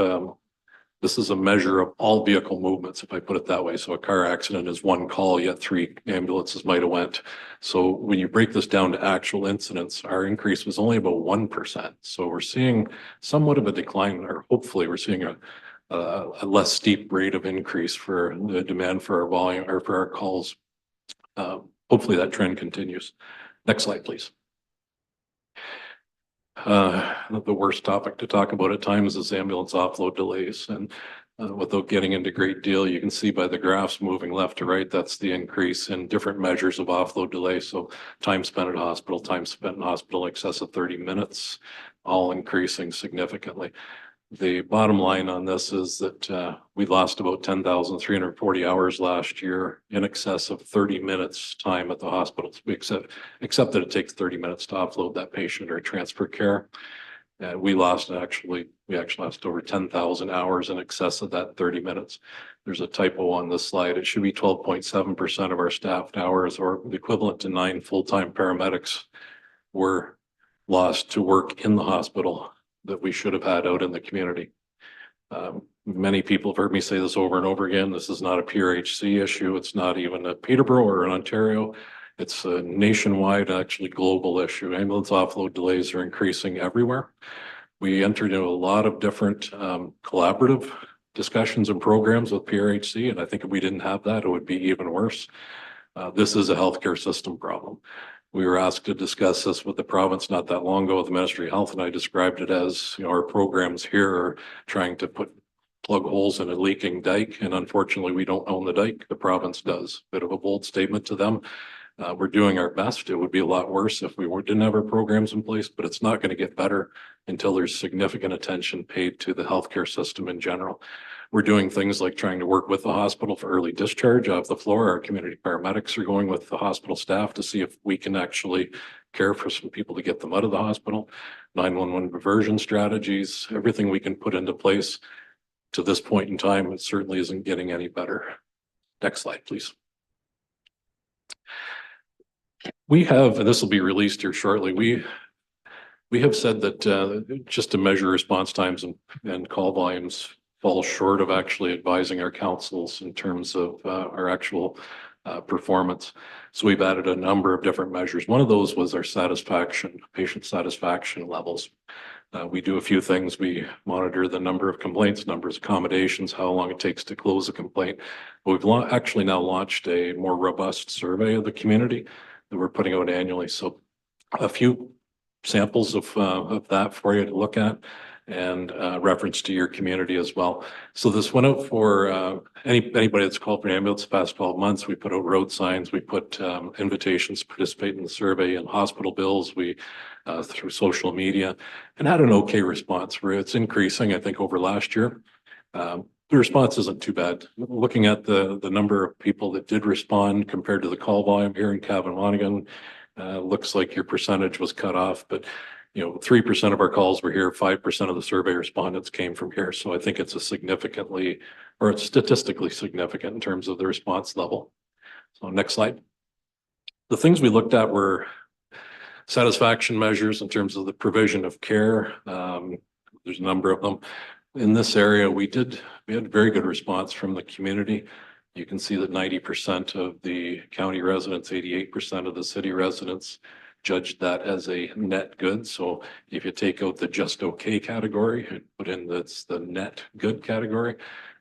a measure of all vehicle movements, if I put it that way. So a car accident is one call, yet 3 ambulances might have went. So when you break this down to actual incidents, our increase was only about 1%. So we're seeing somewhat of a decline, or hopefully we're seeing a less steep rate of increase for the demand for our volume or for our calls. Hopefully that trend continues. Next slide, please. The worst topic to talk about at times is ambulance offload delays. And without getting into great deal, you can see by the graphs moving left to right, that's the increase in different measures of offload delay. So time spent at hospital, time spent in hospital, excess of 30 minutes, all increasing significantly. The bottom line on this is that we lost about 10,340 hours last year, in excess of 30 minutes time at the hospitals, except that it takes 30 minutes to offload that patient or transfer care. And we actually lost over 10,000 hours in excess of that 30 minutes. There's a typo on this slide. It should be 12.7% of our staffed hours, or the equivalent to 9 full-time paramedics, were lost to work in the hospital that we should have had out in the community. Many people have heard me say this over and over again. This is not a PRHC issue. It's not even a Peterborough or an Ontario. It's a nationwide, actually global issue. Ambulance offload delays are increasing everywhere. We entered into a lot of different collaborative discussions and programs with PRHC, and I think if we didn't have that, it would be even worse. This is a healthcare system problem. We were asked to discuss this with the province not that long ago with the Ministry of Health, and I described it as, you know, our programs here are trying to plug holes in a leaking dike, and unfortunately, we don't own the dike. The province does. Bit of a bold statement to them. We're doing our best. It would be a lot worse if we didn't have our programs in place, but it's not going to get better until there's significant attention paid to the healthcare system in general. We're doing things like trying to work with the hospital for early discharge off the floor. Our community paramedics are going with the hospital staff to see if we can actually care for some people to get them out of the hospital. 911 diversion strategies, everything we can put into place. To this point in time, it certainly isn't getting any better. Next slide, please. We have, and this will be released here shortly, we have said that just to measure response times and call volumes fall short of actually advising our councils in terms of our actual performance. So we've added a number of different measures. One of those was our satisfaction, patient satisfaction levels. We do a few things. We monitor the number of complaints, numbers of accommodations, how long it takes to close a complaint. But we've actually now launched a more robust survey of the community that we're putting out annually. So a few samples of that for you to look at, and reference to your community as well. So this went out for anybody that's called for an ambulance the past 12 months. We put out road signs, we put invitations to participate in the survey, and hospital bills, we through social media, and had an okay response where it's increasing, I think, over last year. The response isn't too bad. Looking at the number of people that did respond compared to the call volume here in Cavan-Monaghan, looks like your percentage was cut off, but you know, 3% of our calls were here, 5% of the survey respondents came from here. So I think it's a significantly, or it's statistically significant in terms of the response level. So next slide. The things we looked at were satisfaction measures in terms of the provision of care. There's a number of them. In this area, we had very good response from the community. You can see that 90% of the county residents, 88% of the city residents judged that as a net good. So if you take out the just okay category and put in that's the net good category,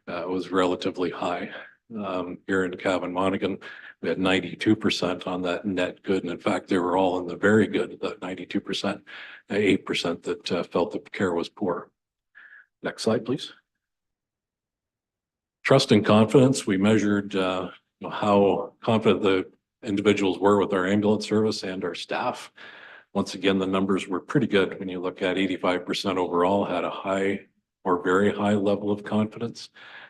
it was relatively high. Here in Cavan-Monaghan, we had 92% on that net good. And in fact, they were all in the very good, that 92%, 8% that felt the care was poor. Next slide, please. Trust and confidence. We measured how confident the individuals were with our ambulance service and our staff. Once again, the numbers were pretty good. When you look at 85% overall had a high or very high level of confidence.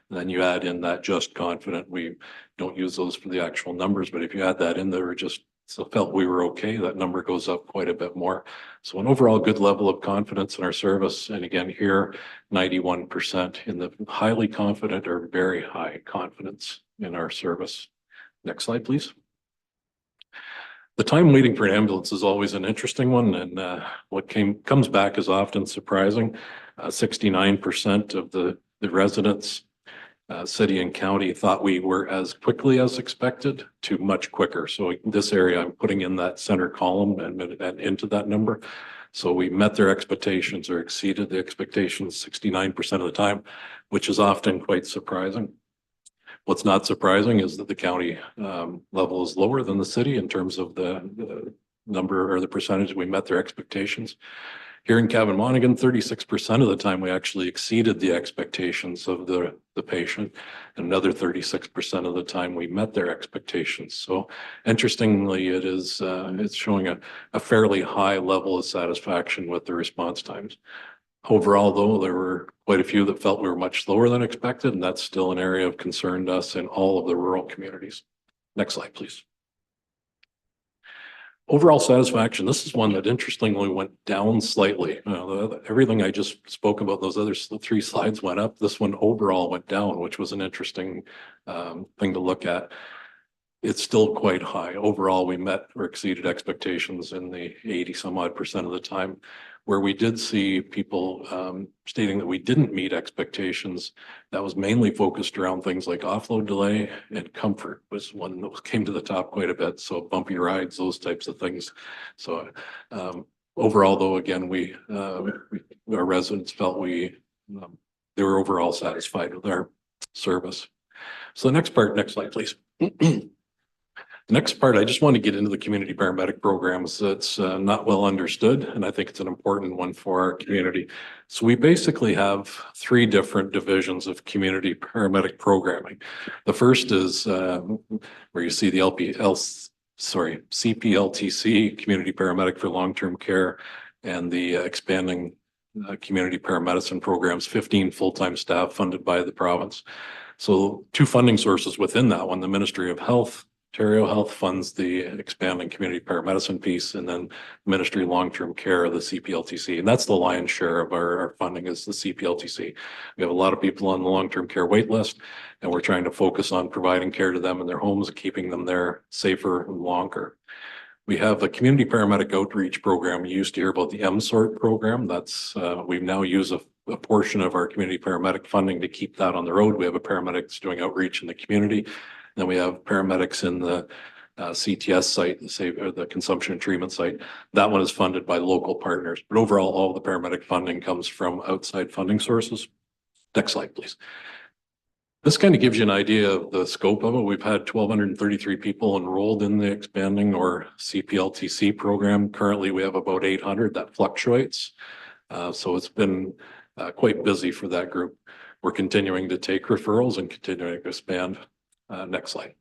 And then you add in that just confident. We don't use those for the actual numbers, but if you add that in there, just so felt we were okay, that number goes up quite a bit more. So an overall good level of confidence in our service. And again, here, 91% in the highly confident or very high confidence in our service. Next slide, please. The time waiting for an ambulance is always an interesting one, and what comes back is often surprising. 69% of the residents, city and county, thought we were as quickly as expected to much quicker. So in this area, I'm putting in that center column and into that number. So we met their expectations or exceeded the expectations 69% of the time, which is often quite surprising. What's not surprising is that the county level is lower than the city in terms of the number or the percentage we met their expectations. Here in Cavan-Monaghan, 36% of the time we actually exceeded the expectations of the patient. Another 36% of the time we met their expectations. So interestingly, it's showing a fairly high level of satisfaction with the response times. Overall, though, there were quite a few that felt we were much slower than expected, and that's still an area of concern to us in all of the rural communities. Next slide, please. Overall satisfaction. This is one that interestingly went down slightly. Everything I just spoke about, those other three slides went up. This one overall went down, which was an interesting thing to look at. It's still quite high. Overall, we met or exceeded expectations in the 80 some odd % of the time. Where we did see people stating that we didn't meet expectations, that was mainly focused around things like offload delay and comfort was one that came to the top quite a bit. So bumpy rides, those types of things. So overall, though, again, our residents felt they were overall satisfied with our service. So the next part, next slide, please. Next part, I just want to get into the community paramedic programs. That's not well understood, and I think it's an important one for our community. So we basically have three different divisions of community paramedic programming. The first is where you see the CPLTC, Community Paramedic for Long-Term Care, and the expanding community paramedicine programs, 15 full-time staff funded by the province. So two funding sources within that one, the Ministry of Health, Ontario Health funds the expanding community paramedicine piece, and then Ministry of Long-Term Care, the CPLTC. And that's the lion's share of our funding is the CPLTC. We have a lot of people on the long-term care wait list, and we're trying to focus on providing care to them in their homes and keeping them there safer and longer. We have a community paramedic outreach program. You used to hear about the MSORT program. That's we've now used a portion of our community paramedic funding to keep that on the road. We have a paramedic that's doing outreach in the community. Then we have paramedics in the CTS site, the consumption and treatment site. That one is funded by local partners. But overall, all the paramedic funding comes from outside funding sources. Next slide, please. This kind of gives you an idea of the scope of it. We've had 1,233 people enrolled in the expanding or CPLTC program. Currently, we have about 800. That fluctuates. So it's been quite busy for that group. We're continuing to take referrals and continuing to expand. Next slide.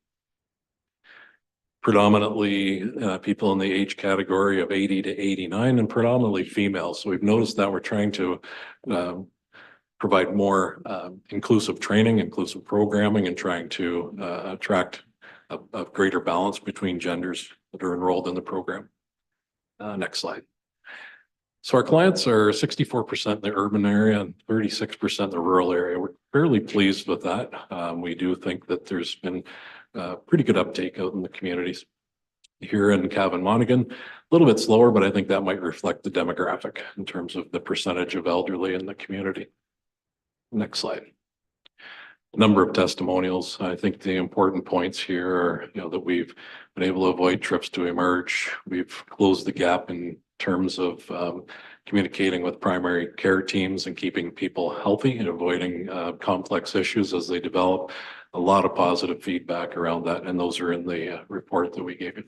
Predominantly people in the age category of 80 to 89 and predominantly female. So we've noticed that we're trying to provide more inclusive training, inclusive programming, and trying to attract a greater balance between genders that are enrolled in the program. Next slide. So our clients are 64% in the urban area and 36% in the rural area. We're fairly pleased with that. We do think that there's been pretty good uptake out in the communities. Here in Cavan Monaghan, a little bit slower, but I think that might reflect the demographic in terms of the percentage of elderly in the community. Next slide. Number of testimonials. I think the important points here are, that we've been able to avoid trips to emerge. We've closed the gap in terms of communicating with primary care teams and keeping people healthy and avoiding complex issues as they develop. A lot of positive feedback around that, and those are in the report that we gave you.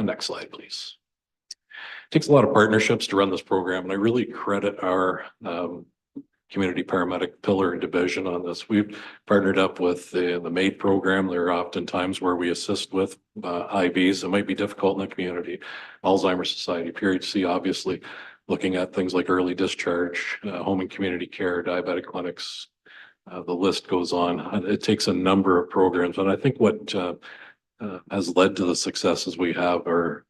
Next slide, please. It takes a lot of partnerships to run this program, and I really credit our community paramedic pillar and division on this. We've partnered up with the MAID program. There are often times where we assist with IVs that might be difficult in the community. Alzheimer's Society, PHC, obviously looking at things like early discharge, home and community care, diabetic clinics. The list goes on. It takes a number of programs, and I think what has led to the successes we have are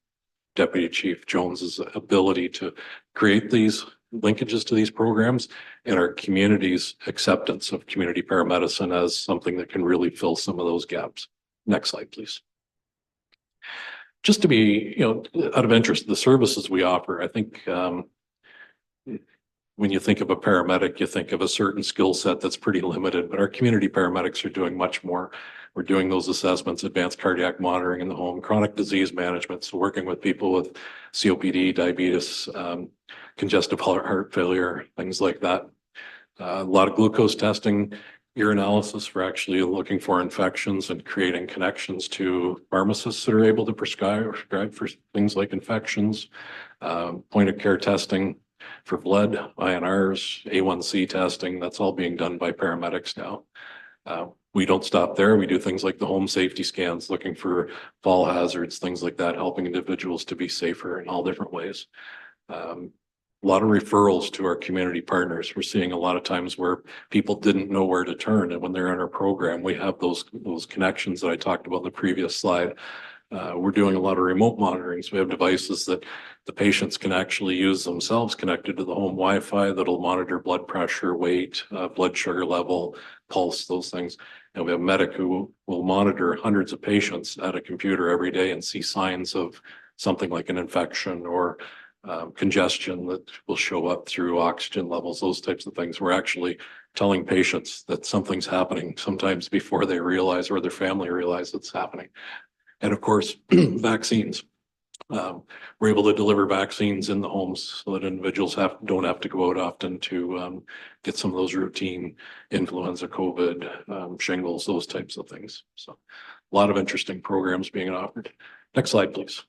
Deputy Chief Jones's ability to create these linkages to these programs and our community's acceptance of community paramedicine as something that can really fill some of those gaps. Next slide, please. Just to be, out of interest, the services we offer, I think when you think of a paramedic, you think of a certain skill set that's pretty limited, but our community paramedics are doing much more. We're doing those assessments, advanced cardiac monitoring in the home, chronic disease management. So working with people with COPD, diabetes, congestive heart failure, things like that. A lot of glucose testing, urinalysis for actually looking for infections and creating connections to pharmacists that are able to prescribe for things like infections, point of care testing for blood, INRs, A1C testing. That's all being done by paramedics now. We don't stop there. We do things like the home safety scans, looking for fall hazards, things like that, helping individuals to be safer in all different ways. A lot of referrals to our community partners. We're seeing a lot of times where people didn't know where to turn, and when they're in our program, we have those connections that I talked about in the previous slide. We're doing a lot of remote monitoring. So we have devices that the patients can actually use themselves connected to the home Wi-Fi that'll monitor blood pressure, weight, blood sugar level, pulse, those things. And we have a medic who will monitor hundreds of patients at a computer every day and see signs of something like an infection or congestion that will show up through oxygen levels, those types of things. We're actually telling patients that something's happening sometimes before they realize or their family realize it's happening. And of course, vaccines. We're able to deliver vaccines in the homes so that individuals don't have to go out often to get some of those routine influenza, COVID, shingles, those types of things. So a lot of interesting programs being offered. Next slide, please.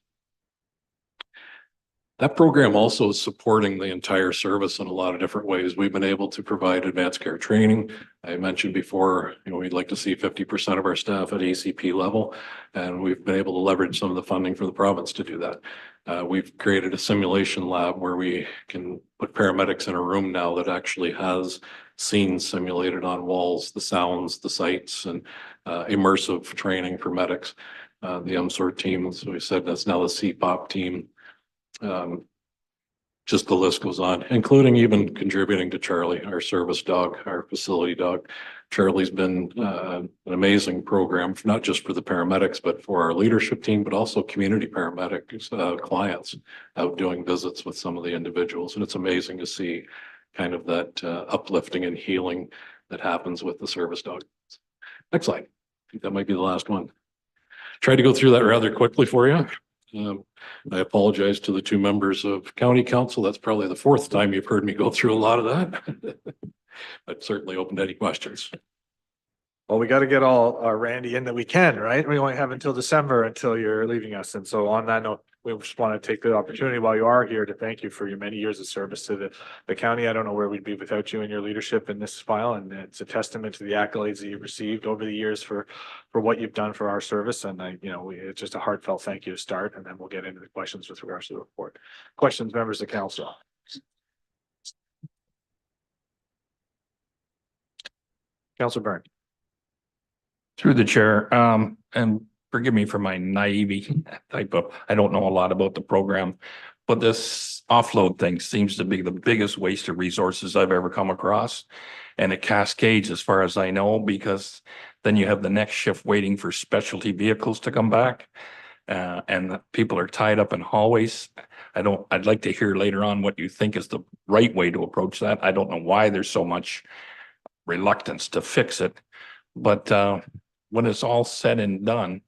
That program also is supporting the entire service in a lot of different ways. We've been able to provide advanced care training. I mentioned before, we'd like to see 50% of our staff at ACP level, and we've been able to leverage some of the funding from the province to do that. We've created a simulation lab where we can put paramedics in a room now that actually has scenes simulated on walls, the sounds, the sights, and immersive training for medics. The MSOR team, as we said, that's now the CPOP team. Just the list goes on, including even contributing to Charlie, our service dog, our facility dog. Charlie's been an amazing program, not just for the paramedics, but for our leadership team, but also community paramedics, clients out doing visits with some of the individuals. And it's amazing to see kind of that uplifting and healing that happens with the service dog. Next slide. I think that might be the last one. Tried to go through that rather quickly for you. I apologize to the two members of county council. That's probably the fourth time you've heard me go through a lot of that. But certainly open to any questions. Well, we got to get all Randy in that we can, right? We only have until December until you're leaving us. And so on that note, we just want to take the opportunity while you are here to thank you for your many years of service to the county. I don't know where we'd be without you and your leadership in this file. And it's a testament to the accolades that you've received over the years for what you've done for our service. And it's just a heartfelt thank you to start, and then we'll get into the questions with regards to the report. Questions, members of council? Councilor Byrne. Through the chair, and forgive me for my naivety type of, I don't know a lot about the program, but this offload thing seems to be the biggest waste of resources I've ever come across. And it cascades as far as I know, because then you have the next shift waiting for specialty vehicles to come back. And the people are tied up in hallways. I'd like to hear later on what you think is the right way to approach that. I don't know why there's so much reluctance to fix it, but when it's all said and done,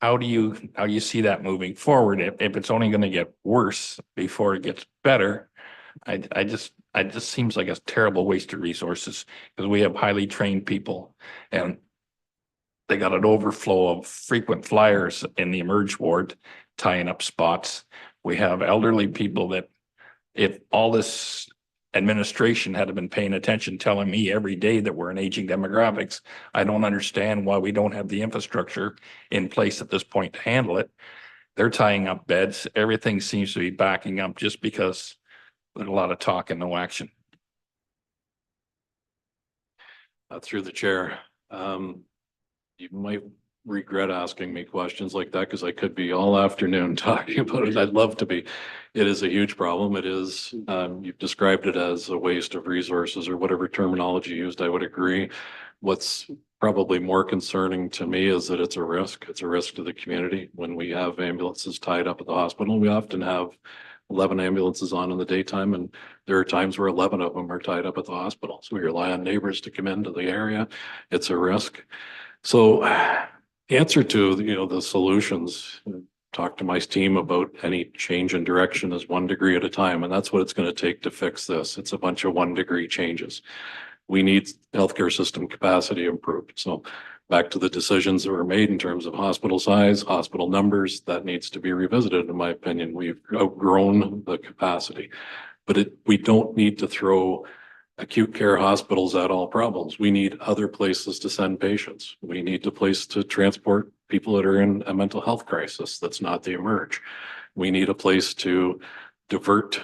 how do you see that moving forward? If it's only going to get worse before it gets better, it just seems like a terrible waste of resources, because we have highly trained people and they got an overflow of frequent flyers in the emerge ward tying up spots. We have elderly people that, if all this administration had been paying attention, telling me every day that we're in aging demographics, I don't understand why we don't have the infrastructure in place at this point to handle it. They're tying up beds. Everything seems to be backing up just because there's a lot of talk and no action. Through the chair, you might regret asking me questions like that, because I could be all afternoon talking about it. I'd love to be. It is a huge problem. It is, you've described it as a waste of resources or whatever terminology used. I would agree. What's probably more concerning to me is that it's a risk. It's a risk to the community. When we have ambulances tied up at the hospital, we often have 11 ambulances on in the daytime, and there are times where 11 of them are tied up at the hospital. So we rely on neighbors to come into the area. It's a risk. So answer to, the solutions, talk to my team about any change in direction is 1 degree at a time. And that's what it's going to take to fix this. It's a bunch of 1 degree changes. We need healthcare system capacity improved. So back to the decisions that were made in terms of hospital size, hospital numbers, that needs to be revisited. In my opinion, we've outgrown the capacity, but we don't need to throw acute care hospitals at all problems. We need other places to send patients. We need a place to transport people that are in a mental health crisis. That's not the emerge. We need a place to divert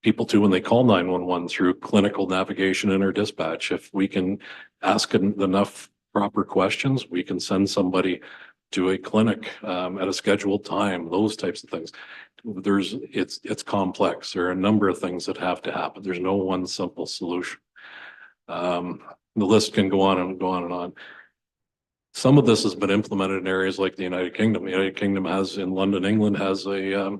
people to when they call 911 through clinical navigation in our dispatch. If we can ask enough proper questions, we can send somebody to a clinic at a scheduled time, those types of things. It's complex. There are a number of things that have to happen. There's no one simple solution. The list can go on and go on and on. Some of this has been implemented in areas like the United Kingdom. The United Kingdom has, in London, England, has a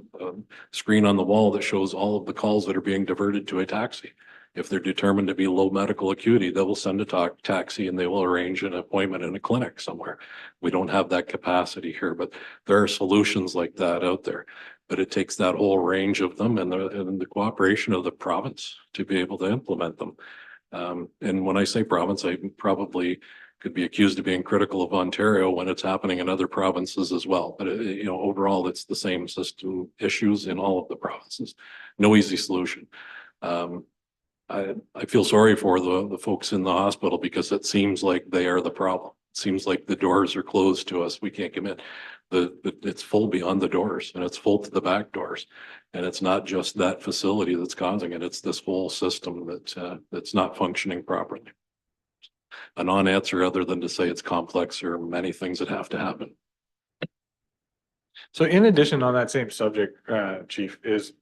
screen on the wall that shows all of the calls that are being diverted to a taxi. If they're determined to be low medical acuity, they will send a taxi and they will arrange an appointment in a clinic somewhere. We don't have that capacity here, but there are solutions like that out there. But it takes that whole range of them and the cooperation of the province to be able to implement them. And when I say province, I probably could be accused of being critical of Ontario when it's happening in other provinces as well. But you know, overall, it's the same system issues in all of the provinces. No easy solution. I feel sorry for the folks in the hospital because it seems like they are the problem. It seems like the doors are closed to us. We can't come in. It's full beyond the doors and it's full to the back doors. And it's not just that facility that's causing it. It's this whole system that's not functioning properly. A non-answer other than to say it's complex or many things that have to happen. So in addition on that same subject, Chief, is,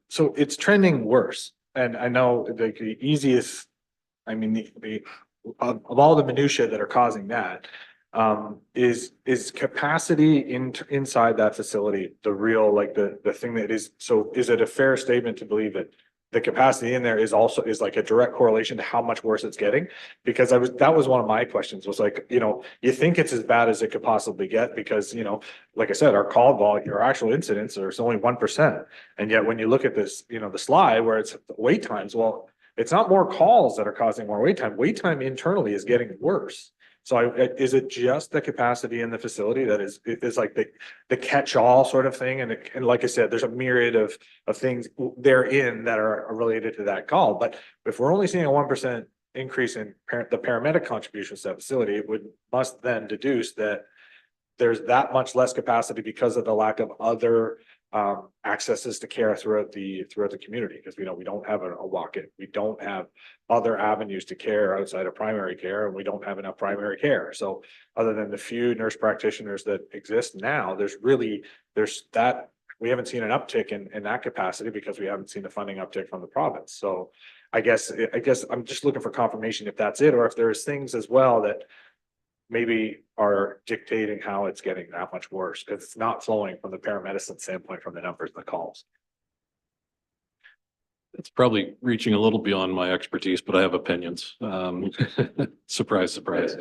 so it's trending worse. And I know the easiest, I mean, of all the minutia that are causing that, is capacity inside that facility, the real, like the thing that is, so is it a fair statement to believe that the capacity in there is like a direct correlation to how much worse it's getting? Because that was one of my questions, was like, you know, you think it's as bad as it could possibly get because, you know, like I said, our call volume, your actual incidents are only 1%. And yet when you look at this, you know, the slide where it's wait times, well, it's not more calls that are causing more wait time. Wait time internally is getting worse. So is it just the capacity in the facility that is like the catch-all sort of thing? And like I said, there's a myriad of things therein that are related to that call. But if we're only seeing a 1% increase in the paramedic contributions to that facility, it must then deduce that there's that much less capacity because of the lack of other accesses to care throughout the community, because we don't have a walk-in, we don't have other avenues to care outside of primary care, and we don't have enough primary care. So other than the few nurse practitioners that exist now, we haven't seen an uptick in that capacity because we haven't seen the funding uptick from the province. So I guess I'm just looking for confirmation if that's it, or if there's things as well that maybe are dictating how it's getting that much worse, because it's not flowing from the paramedicine standpoint from the numbers of the calls. It's probably reaching a little beyond my expertise, but I have opinions. Surprise, surprise.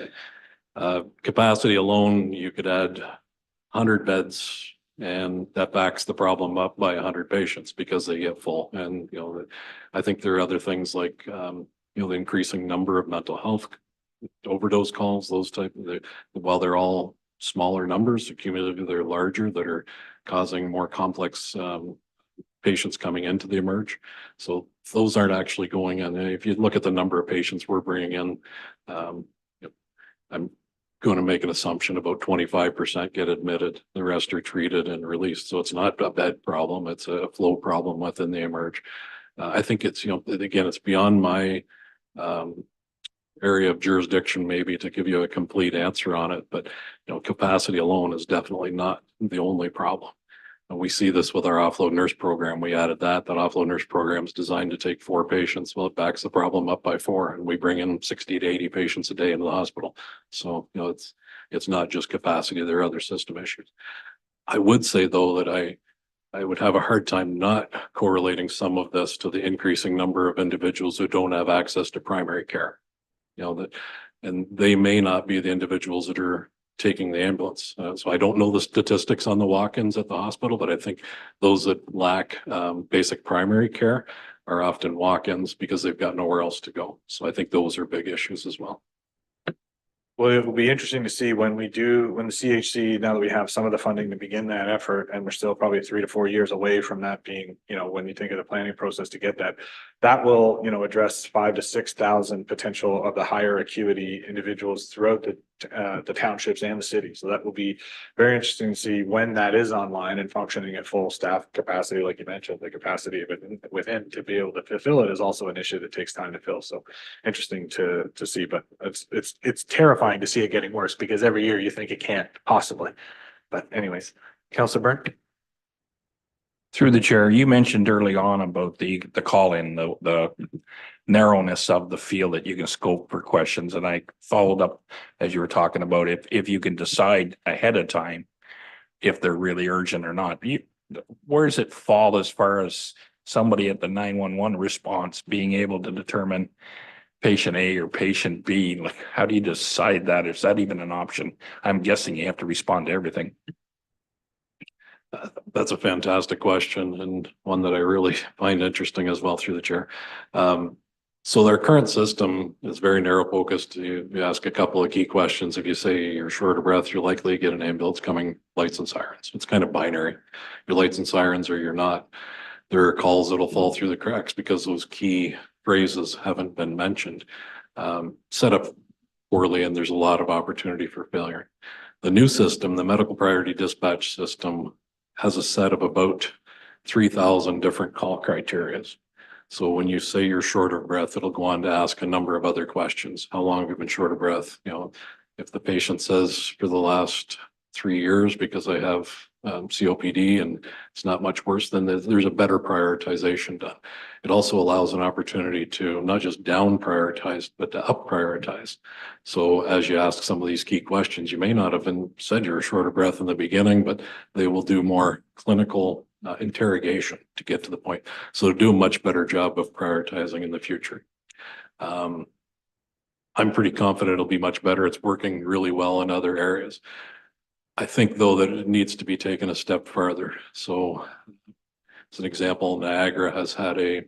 Capacity alone, you could add 100 beds and that backs the problem up by 100 patients because they get full. And, you know, I think there are other things like, you know, the increasing number of mental health overdose calls, those type of, while they're all smaller numbers, cumulatively they're larger, that are causing more complex patients coming into the emerge. So those aren't actually going in. And if you look at the number of patients we're bringing in, I'm going to make an assumption about 25% get admitted, the rest are treated and released. So it's not a bed problem, it's a flow problem within the emerge. I think it's, you know, again, it's beyond my area of jurisdiction maybe to give you a complete answer on it, but you know, capacity alone is definitely not the only problem. And we see this with our offload nurse program. We added that offload nurse program is designed to take 4 patients. Well, it backs the problem up by 4, and we bring in 60 to 80 patients a day into the hospital. So, you know, it's not just capacity, there are other system issues. I would say though that I would have a hard time not correlating some of this to the increasing number of individuals who don't have access to primary care. You know, and they may not be the individuals that are taking the ambulance. So I don't know the statistics on the walk-ins at the hospital, but I think those that lack basic primary care are often walk-ins because they've got nowhere else to go. So I think those are big issues as well. Well, it will be interesting to see when the CHC, now that we have some of the funding to begin that effort, and we're still probably 3 to 4 years away from that being, you know, when you think of the planning process to get that will, you know, address 5,000 to 6,000 potential of the higher acuity individuals throughout the townships and the city. So that will be very interesting to see when that is online and functioning at full staff capacity. Like you mentioned, the capacity within to be able to fulfill it is also an issue that takes time to fill. So interesting to see, but it's terrifying to see it getting worse because every year you think it can't possibly. But anyways, Councilor Byrne. Through the chair, you mentioned early on about the call-in, the narrowness of the field that you can scope for questions. And I followed up as you were talking about if you can decide ahead of time if they're really urgent or not. Where does it fall as far as somebody at the 911 response being able to determine patient A or patient B? Like, how do you decide that? Is that even an option? I'm guessing you have to respond to everything. That's a fantastic question and one that I really find interesting as well through the chair. So their current system is very narrow focused. You ask a couple of key questions. If you say you're short of breath, you're likely to get an ambulance coming, lights and sirens. It's kind of binary. Your lights and sirens or you're not. There are calls that'll fall through the cracks because those key phrases haven't been mentioned. Set up poorly, and there's a lot of opportunity for failure. The new system, the medical priority dispatch system, has a set of about 3,000 different call criterias. So when you say you're short of breath, it'll go on to ask a number of other questions. How long have you been short of breath? You know, if the patient says for the last 3 years because I have COPD and it's not much worse, then there's a better prioritization done. It also allows an opportunity to not just down prioritize, but to up prioritize. So as you ask some of these key questions, you may not have said you're short of breath in the beginning, but they will do more clinical interrogation to get to the point. So do a much better job of prioritizing in the future. I'm pretty confident it'll be much better. It's working really well in other areas. I think though that it needs to be taken a step further. So as an example, Niagara has had a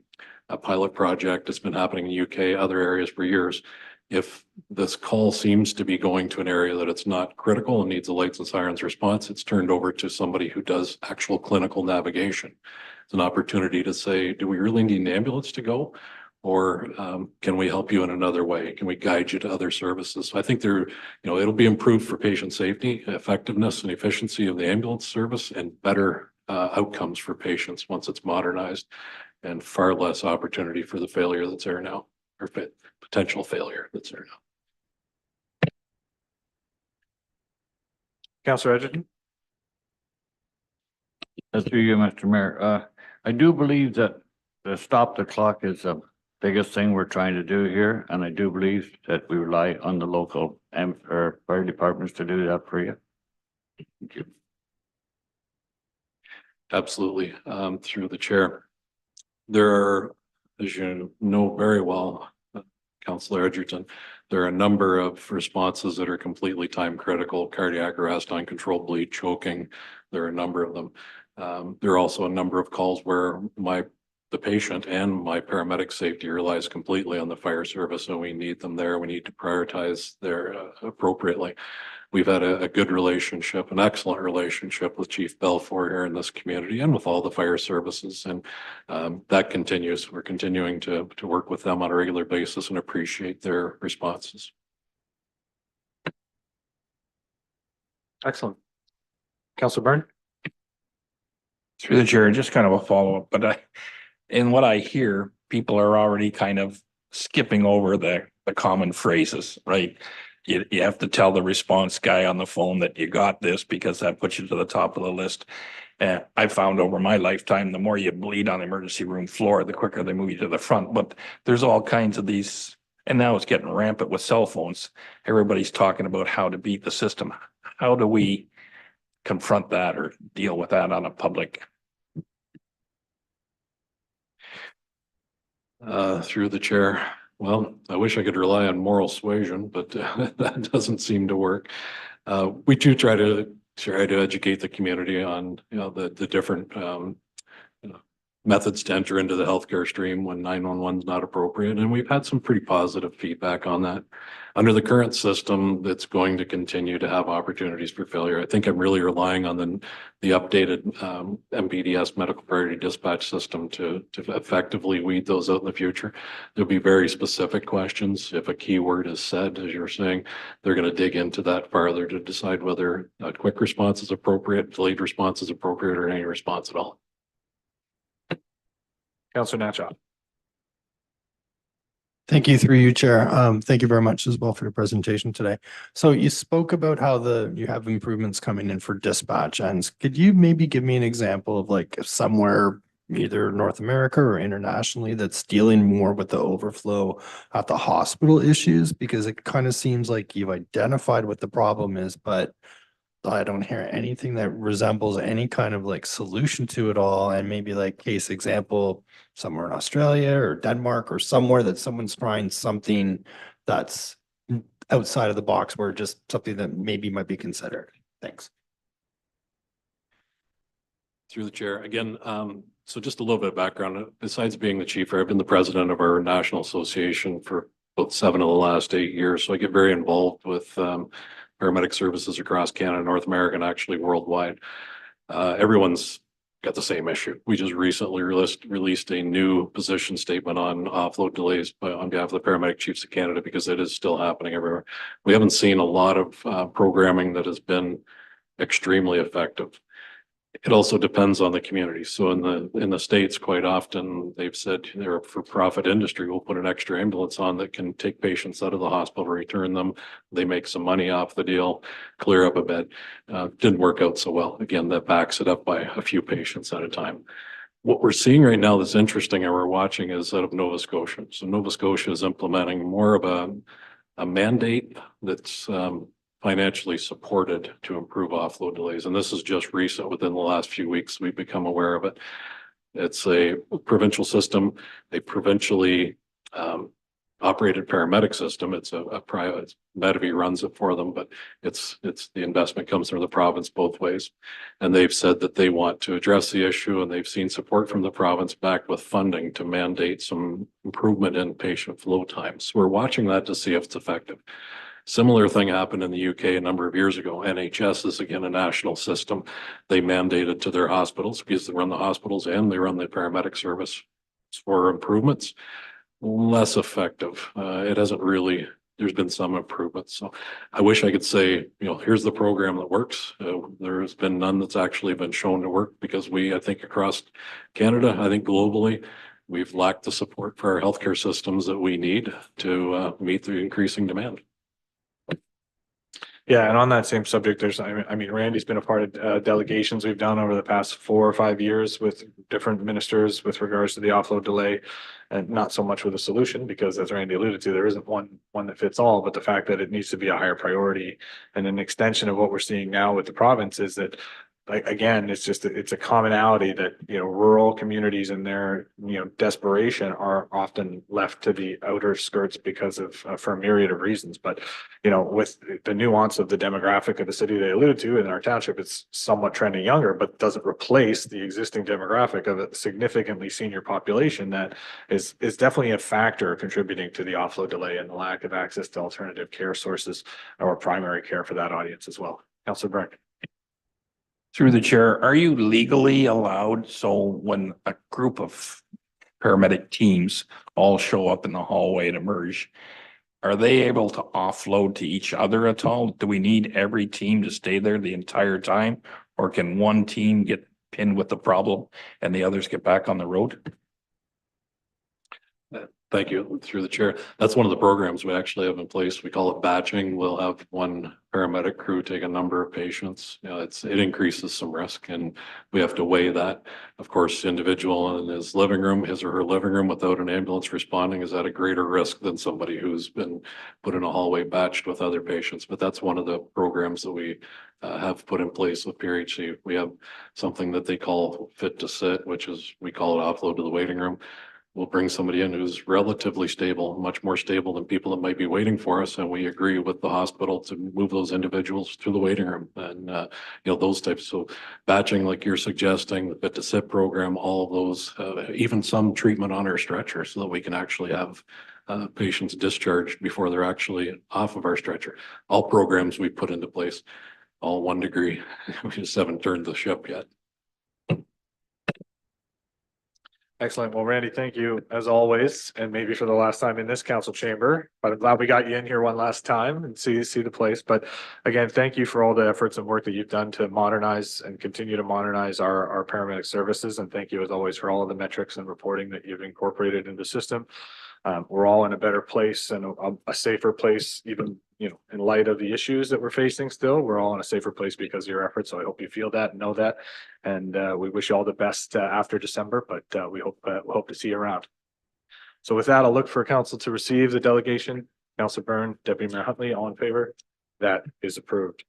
pilot project. It's been happening in the UK, other areas for years. If this call seems to be going to an area that it's not critical and needs a lights and sirens response, it's turned over to somebody who does actual clinical navigation. It's an opportunity to say, do we really need an ambulance to go? Or can we help you in another way? Can we guide you to other services? So I think it'll be improved for patient safety, effectiveness and efficiency of the ambulance service and better outcomes for patients once it's modernized and far less opportunity for the failure that's there now or potential failure that's there now. Councillor Edgerton? Through you, Mr. Mayor. I do believe that the stop the clock is the biggest thing we're trying to do here, and I do believe that we rely on the local or fire departments to do that for you. Thank you. Absolutely. Through the chair. There are, as you know very well, Councillor Edgerton, there are a number of responses that are completely time critical: cardiac arrest, uncontrolled bleed, choking. There are a number of them. There are also a number of calls where the patient and my paramedic safety relies completely on the fire service, and we need them there. We need to prioritize there appropriately. We've had a good relationship, an excellent relationship with Chief Belfour here in this community and with all the fire services, and that continues. We're continuing to work with them on a regular basis and appreciate their responses. Excellent. Councillor Byrne? Through the chair, just kind of a follow-up, but in what I hear, people are already kind of skipping over the common phrases, right? You have to tell the response guy on the phone that you got this because that puts you to the top of the list. I found over my lifetime, the more you bleed on the emergency room floor, the quicker they move you to the front. But there's all kinds of these, and now it's getting rampant with cell phones. Everybody's talking about how to beat the system. How do we confront that or deal with that on a public? Through the chair. Well, I wish I could rely on moral suasion, but that doesn't seem to work. We do try to educate the community on, the different methods to enter into the healthcare stream when 911 is not appropriate. And we've had some pretty positive feedback on that. Under the current system, that's going to continue to have opportunities for failure. I think I'm really relying on the updated MPDS medical priority dispatch system to effectively weed those out in the future. There'll be very specific questions. If a keyword is said, as you're saying, they're going to dig into that farther to decide whether a quick response is appropriate, delayed response is appropriate, or any response at all. Councillor Natchop? Thank you through you, Chair. Thank you very much as well for your presentation today. So you spoke about how you have improvements coming in for dispatch ends. Could you maybe give me an example of like somewhere either North America or internationally that's dealing more with the overflow at the hospital issues? Because it kind of seems like you've identified what the problem is, but I don't hear anything that resembles any kind of like solution to it all. And maybe like case example, somewhere in Australia or Denmark or somewhere that someone's trying something that's outside of the box, where just something that maybe might be considered. Thanks. Through the chair, again, so just a little bit of background, besides being the chief, I've been the president of our national association for about 7 of the last 8 years. So I get very involved with paramedic services across Canada, North America, and actually worldwide. Everyone's got the same issue. We just recently released a new position statement on offload delays on behalf of the Paramedic Chiefs of Canada, because it is still happening everywhere. We haven't seen a lot of programming that has been extremely effective. It also depends on the community. So in the States, quite often, they've said they're a for-profit industry. We'll put an extra ambulance on that can take patients out of the hospital, return them. They make some money off the deal, clear up a bed. Didn't work out so well. Again, that backs it up by a few patients at a time. What we're seeing right now that's interesting and we're watching is out of Nova Scotia. So Nova Scotia is implementing more of a mandate that's financially supported to improve offload delays. And this is just recent. Within the last few weeks, we've become aware of it. It's a provincial system, a provincially operated paramedic system. It's a private, Medivy runs it for them, but it's the investment comes from the province both ways. And they've said that they want to address the issue, and they've seen support from the province backed with funding to mandate some improvement in patient flow times. We're watching that to see if it's effective. Similar thing happened in the UK a number of years ago. NHS is again a national system. They mandated to their hospitals, because they run the hospitals and they run the paramedic service, for improvements. Less effective. It hasn't really, there's been some improvements. So I wish I could say, here's the program that works. There has been none that's actually been shown to work, because I think across Canada, I think globally, we've lacked the support for our healthcare systems that we need to meet the increasing demand. Yeah, and on that same subject, Randy's been a part of delegations we've done over the past 4 or 5 years with different ministers with regards to the offload delay, and not so much with a solution, because as Randy alluded to, there isn't one that fits all, but the fact that it needs to be a higher priority. And an extension of what we're seeing now with the province is that, like, again, it's a commonality that, rural communities and their, desperation are often left to the outer skirts because of, for a myriad of reasons. But, with the nuance of the demographic of the city they alluded to in our township, it's somewhat trending younger, but doesn't replace the existing demographic of a significantly senior population that is definitely a factor contributing to the offload delay and the lack of access to alternative care sources or primary care for that audience as well. Councilor Byrne. Through the chair, are you legally allowed, so when a group of paramedic teams all show up in the hallway to merge, are they able to offload to each other at all? Do we need every team to stay there the entire time? Or can one team get pinned with the problem and the others get back on the road? Thank you. Through the chair. That's one of the programs we actually have in place. We call it batching. We'll have one paramedic crew take a number of patients. It increases some risk, and we have to weigh that. Of course, individual in his or her living room without an ambulance responding is at a greater risk than somebody who's been put in a hallway batched with other patients. But that's one of the programs that we have put in place with PRHC. We have something that they call fit to sit, which is, we call it offload to the waiting room. We'll bring somebody in who's relatively stable, much more stable than people that might be waiting for us. And we agree with the hospital to move those individuals to the waiting room and, those types. So batching, like you're suggesting, the fit to sit program, all of those, even some treatment on our stretcher so that we can actually have patients discharged before they're actually off of our stretcher. All programs we put into place, all 1 degree. We just haven't turned the ship yet. Excellent. Well, Randy, thank you as always, and maybe for the last time in this council chamber, but I'm glad we got you in here one last time and see the place. But again, thank you for all the efforts and work that you've done to modernize and continue to modernize our paramedic services. And thank you as always for all of the metrics and reporting that you've incorporated into the system. We're all in a better place and a safer place, even in light of the issues that we're facing still, we're all in a safer place because of your efforts. So I hope you feel that and know that. And we wish you all the best after December, but we hope to see you around. So with that, I'll look for council to receive the delegation. Councilor Byrne, Deputy Mayor Huntley, all in favor? That is approved.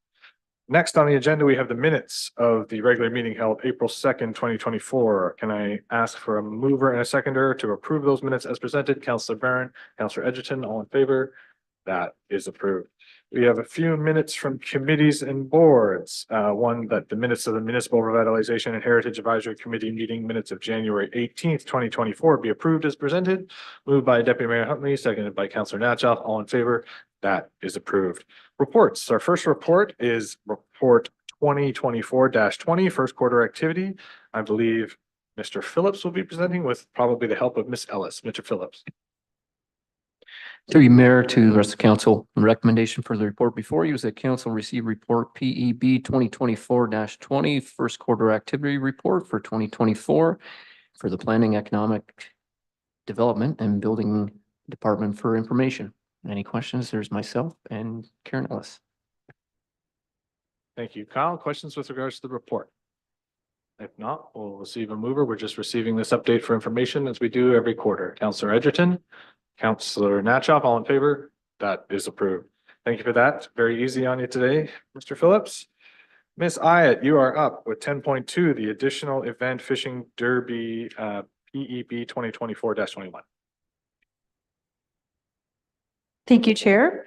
Next on the agenda, we have the minutes of the regular meeting held April 2nd, 2024. Can I ask for a mover and a seconder to approve those minutes as presented? Councilor Byrne, Councilor Edgerton, all in favor? That is approved. We have a few minutes from committees and boards. One that the minutes of the Municipal Revitalization and Heritage Advisory Committee meeting minutes of January 18th, 2024 be approved as presented. Moved by Deputy Mayor Huntley, seconded by Councilor Natchoff. All in favor? That is approved. Reports. Our first report is report 2024-20, first quarter activity. I believe Mr. Phillips will be presenting with probably the help of Miss Ellis. Mr. Phillips. Through you, Mayor, to the rest of council, the recommendation for the report before you is that council receive report PEB 2024-20, first quarter activity report for 2024 for the Planning, Economic Development and Building Department for information. Any questions? There's myself and Karen Ellis. Thank you. Kyle, questions with regards to the report? If not, we'll receive a mover. We're just receiving this update for information as we do every quarter. Councilor Edgerton, Councilor Natchoff, all in favor? That is approved. Thank you for that. Very easy on you today, Mr. Phillips. Miss Iat, you are up with 10.2, the additional event fishing derby PEB 2024-21. Thank you, Chair.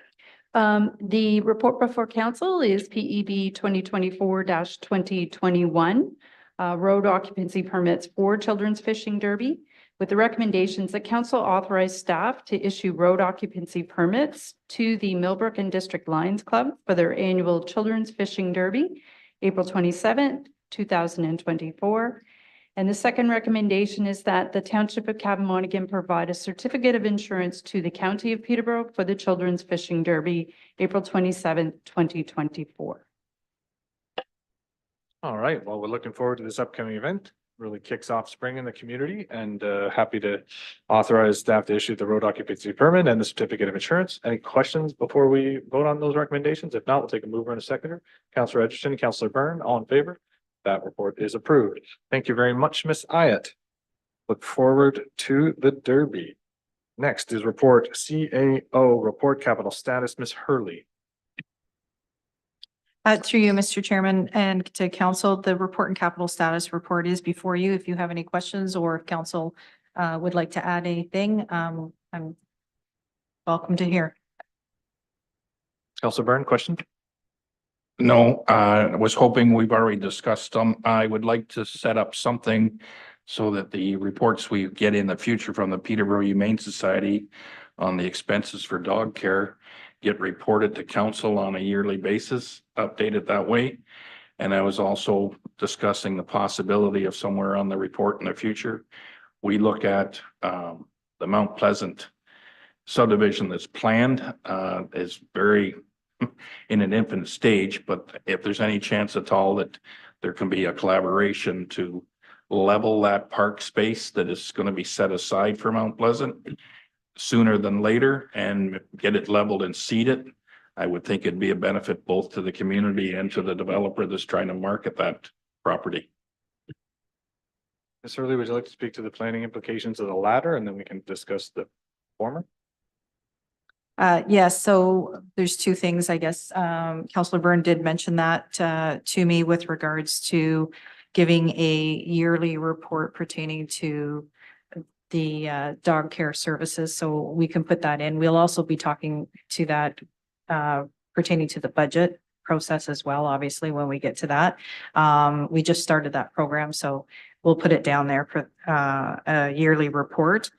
The report before council is PEB 2024-2021, road occupancy permits for Children's Fishing Derby, with the recommendations that council authorize staff to issue road occupancy permits to the Millbrook and District Lions Club for their annual Children's Fishing Derby, April 27th, 2024. And the second recommendation is that the Township of Cabamonigan provide a certificate of insurance to the County of Peterborough for the Children's Fishing Derby, April 27th, 2024. All right. Well, we're looking forward to this upcoming event. Really kicks off spring in the community, and happy to authorize staff to issue the road occupancy permit and the certificate of insurance. Any questions before we vote on those recommendations? If not, we'll take a mover and a seconder. Councilor Edgerton, Councilor Byrne, all in favor? That report is approved. Thank you very much, Miss Iat. Look forward to the Derby. Next is report CAO, report capital status, Miss Hurley. Through you, Mr. Chairman, and to council, the report and capital status report is before you. If you have any questions or if council would like to add anything, I'm welcome to hear. Councilor Byrne, question? No, I was hoping we've already discussed them. I would like to set up something so that the reports we get in the future from the Peterborough Humane Society on the expenses for dog care get reported to council on a yearly basis, updated that way. And I was also discussing the possibility of somewhere on the report in the future. We look at the Mount Pleasant subdivision that's planned is very in an infant stage, but if there's any chance at all that there can be a collaboration to level that park space that is going to be set aside for Mount Pleasant sooner than later and get it leveled and seeded, I would think it'd be a benefit both to the community and to the developer that's trying to market that property. Ms. Hurley, would you like to speak to the planning implications of the latter, and then we can discuss the former? Yes, so there's two things, I guess. Councilor Byrne did mention that to me with regards to giving a yearly report pertaining to the dog care services. So we can put that in. We'll also be talking to that pertaining to the budget process as well, obviously, when we get to that. We just started that program, so we'll put it down there for a yearly report.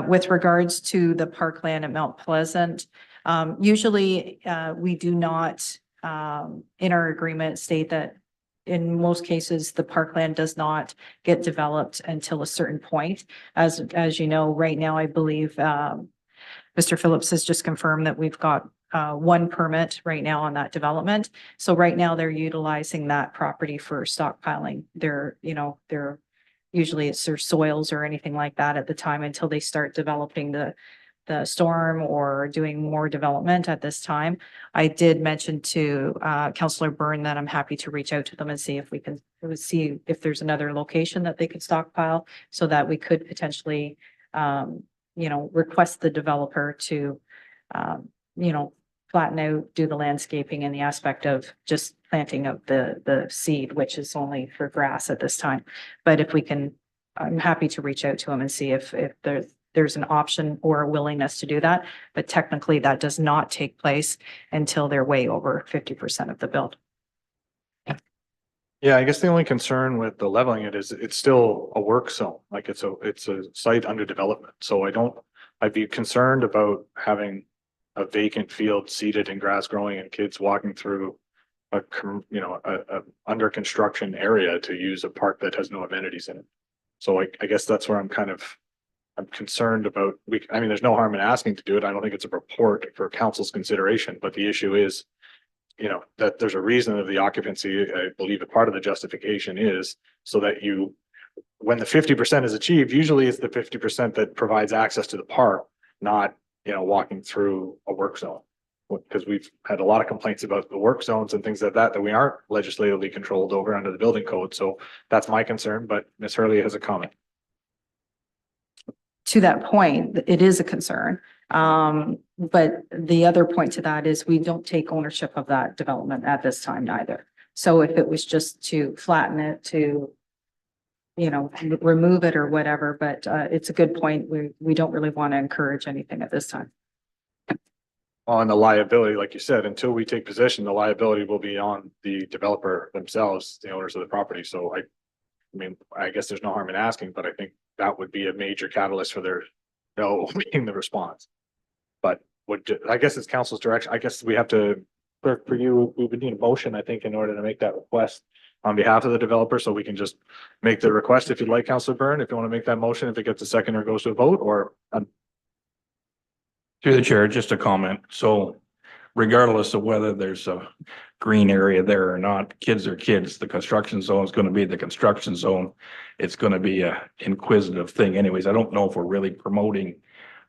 With regards to the parkland at Mount Pleasant, usually we do not in our agreement state that in most cases, the parkland does not get developed until a certain point. As you know, right now, I believe Mr. Phillips has just confirmed that we've got one permit right now on that development. So right now they're utilizing that property for stockpiling. They're usually it's their soils or anything like that at the time until they start developing the the storm or doing more development at this time. I did mention to Councillor Byrne that I'm happy to reach out to them and see if we can see if there's another location that they could stockpile so that we could potentially request the developer to flatten out, do the landscaping and the aspect of just planting of the seed, which is only for grass at this time. But if we can, I'm happy to reach out to them and see if there's an option or a willingness to do that. But technically that does not take place until they're way over 50% of the build. Yeah, I guess the only concern with the leveling it is it's still a work zone, like it's a site under development. So I'd be concerned about having a vacant field seeded and grass growing and kids walking through a under construction area to use a park that has no amenities in it. So I guess that's where I'm concerned about. There's no harm in asking to do it. I don't think it's a report for council's consideration, but the issue is, that there's a reason of the occupancy. I believe a part of the justification is so that when the 50% is achieved, usually it's the 50% that provides access to the park, not, walking through a work zone. Because we've had a lot of complaints about the work zones and things like that we aren't legislatively controlled over under the building code. So that's my concern, but Ms. Hurley has a comment. To that point, it is a concern. But the other point to that is we don't take ownership of that development at this time either. So if it was just to flatten it, to, remove it or whatever, but it's a good point. We don't really want to encourage anything at this time. On the liability, like you said, until we take possession, the liability will be on the developer themselves, the owners of the property. So I guess there's no harm in asking, but I think that would be a major catalyst for their no being the response. But I guess it's council's direction. I guess we have to, for you, we would need a motion, I think, in order to make that request on behalf of the developer. So we can just make the request if you'd like, Councilor Byrne, if you want to make that motion, if it gets a second or goes to a vote, or Through the chair, just a comment. So regardless of whether there's a green area there or not, kids are kids. The construction zone is going to be the construction zone. It's going to be a inquisitive thing anyways. I don't know if we're really promoting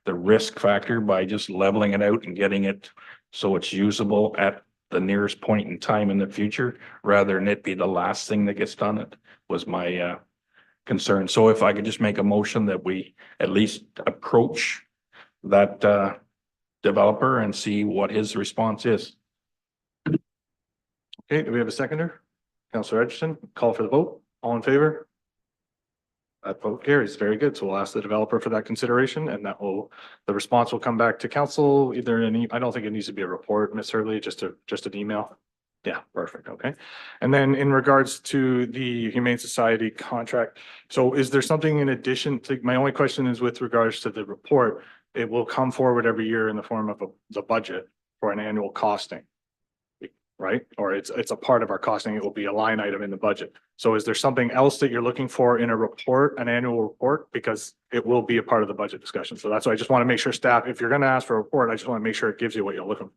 the risk factor by just leveling it out and getting it so it's usable at the nearest point in time in the future, rather than it be the last thing that gets done. It was my concern. So if I could just make a motion that we at least approach that developer and see what his response is. okay, do we have a seconder? Councilor Edgerton, call for the vote. All in favor? That vote carries. Very good. So we'll ask the developer for that consideration, and the response will come back to council, either I don't think it needs to be a report, Ms. Hurley, just an email. Yeah, perfect. Okay. And then in regards to the Humane Society contract, so is there something in addition to, my only question is with regards to the report, it will come forward every year in the form of the budget for an annual costing, right? Or it's a part of our costing. It will be a line item in the budget. So is there something else that you're looking for in a report, an annual report? Because it will be a part of the budget discussion. So that's why I just want to make sure staff, if you're going to ask for a report, I just want to make sure it gives you what you're looking for.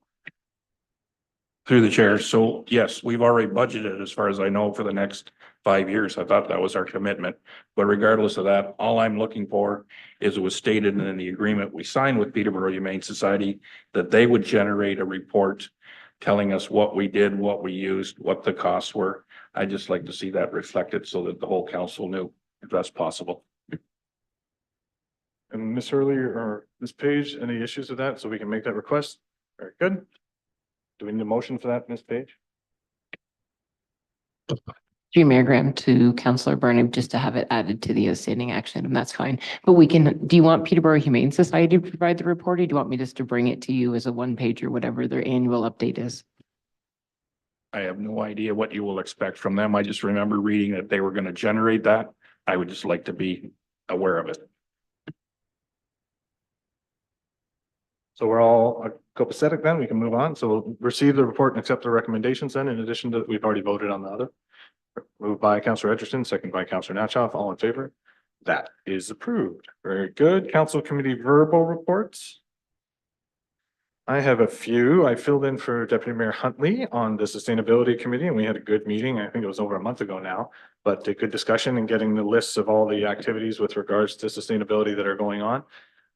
Through the chair. So yes, we've already budgeted, as far as I know, for the next 5 years. I thought that was our commitment. But regardless of that, all I'm looking for is it was stated in the agreement we signed with Peterborough Humane Society that they would generate a report telling us what we did, what we used, what the costs were. I just like to see that reflected so that the whole council knew, if that's possible. And Ms. Hurley or Ms. Page, any issues with that? So we can make that request? Very good. Do we need a motion for that, Ms. Page? Through Mayor Graham to Councillor Burnham, just to have it added to the standing action item, that's fine. But do you want Peterborough Humane Society to provide the report, or do you want me just to bring it to you as a 1-page or whatever their annual update is? I have no idea what you will expect from them. I just remember reading that they were going to generate that. I would just like to be aware of it. So we're all copacetic then, we can move on. So we'll receive the report and accept the recommendations then, in addition to, we've already voted on the other. Moved by Councillor Edgerton, second by Councillor Natchoff, all in favor? That is approved. Very good. Council committee verbal reports. I have a few. I filled in for Deputy Mayor Huntley on the Sustainability Committee, and we had a good meeting. I think it was over a month ago now, but a good discussion and getting the lists of all the activities with regards to sustainability that are going on.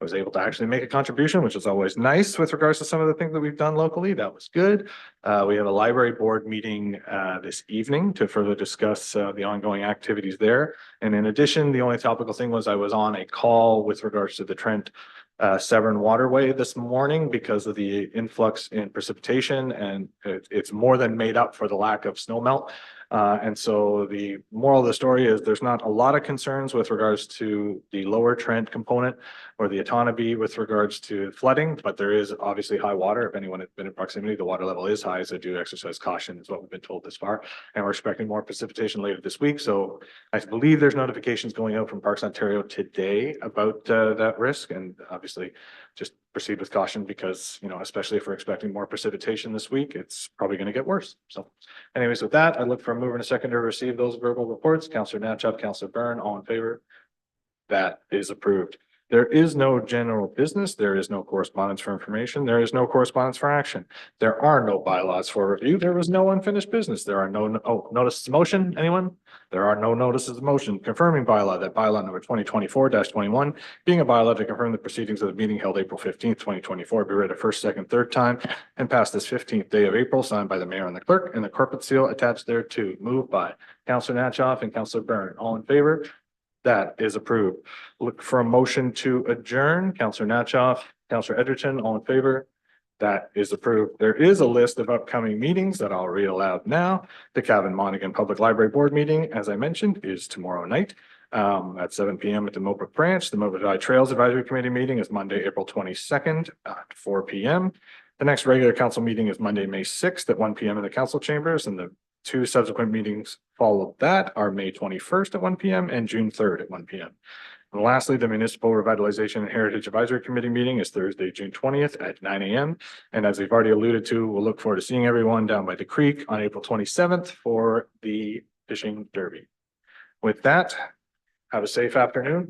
I was able to actually make a contribution, which is always nice with regards to some of the things that we've done locally. That was good. We have a library board meeting this evening to further discuss the ongoing activities there. And in addition, the only topical thing was I was on a call with regards to the Trent Severn Waterway this morning because of the influx in precipitation, and it's more than made up for the lack of snow melt. And so the moral of the story is there's not a lot of concerns with regards to the lower Trent component or the Otonabee with regards to flooding, but there is obviously high water. If anyone has been in proximity, the water level is high, so do exercise caution is what we've been told this far. And we're expecting more precipitation later this week. So I believe there's notifications going out from Parks Ontario today about that risk, and obviously just proceed with caution because, you know, especially if we're expecting more precipitation this week, it's probably going to get worse. So anyways, with that, I look for a mover and a second to receive those verbal reports. Councillor Natchap, Councillor Byrne, all in favor? That is approved. There is no general business. There is no correspondence for information. There is no correspondence for action. There are no bylaws for review. There was no unfinished business. There are no, notices of motion. Anyone? There are no notices of motion confirming bylaw that bylaw number 2024-21 being a bylaw to confirm the proceedings of the meeting held April 15th, 2024 be read a first, second, third time and passed this 15th day of April, signed by the mayor and the clerk, and the corporate seal attached thereto. Moved by Councillor Natchoff and Councillor Byrne. All in favor? That is approved. Look for a motion to adjourn. Councillor Natchoff, Councillor Edgerton, all in favor? That is approved. There is a list of upcoming meetings that I'll read aloud now. The Cavan Monaghan Public Library Board meeting, as I mentioned, is tomorrow night at 7 p.m. at the Millbrook Branch. The Millbrook Valley Trails Advisory Committee meeting is Monday, April 22nd at 4 p.m. The next regular council meeting is Monday, May 6th at 1 p.m. in the council chambers, and the two subsequent meetings follow that are May 21st at 1 p.m. and June 3rd at 1 p.m. And lastly, the Municipal Revitalization and Heritage Advisory Committee meeting is Thursday, June 20th at 9 a.m. And as we've already alluded to, we'll look forward to seeing everyone down by the creek on April 27th for the fishing derby. With that, have a safe afternoon.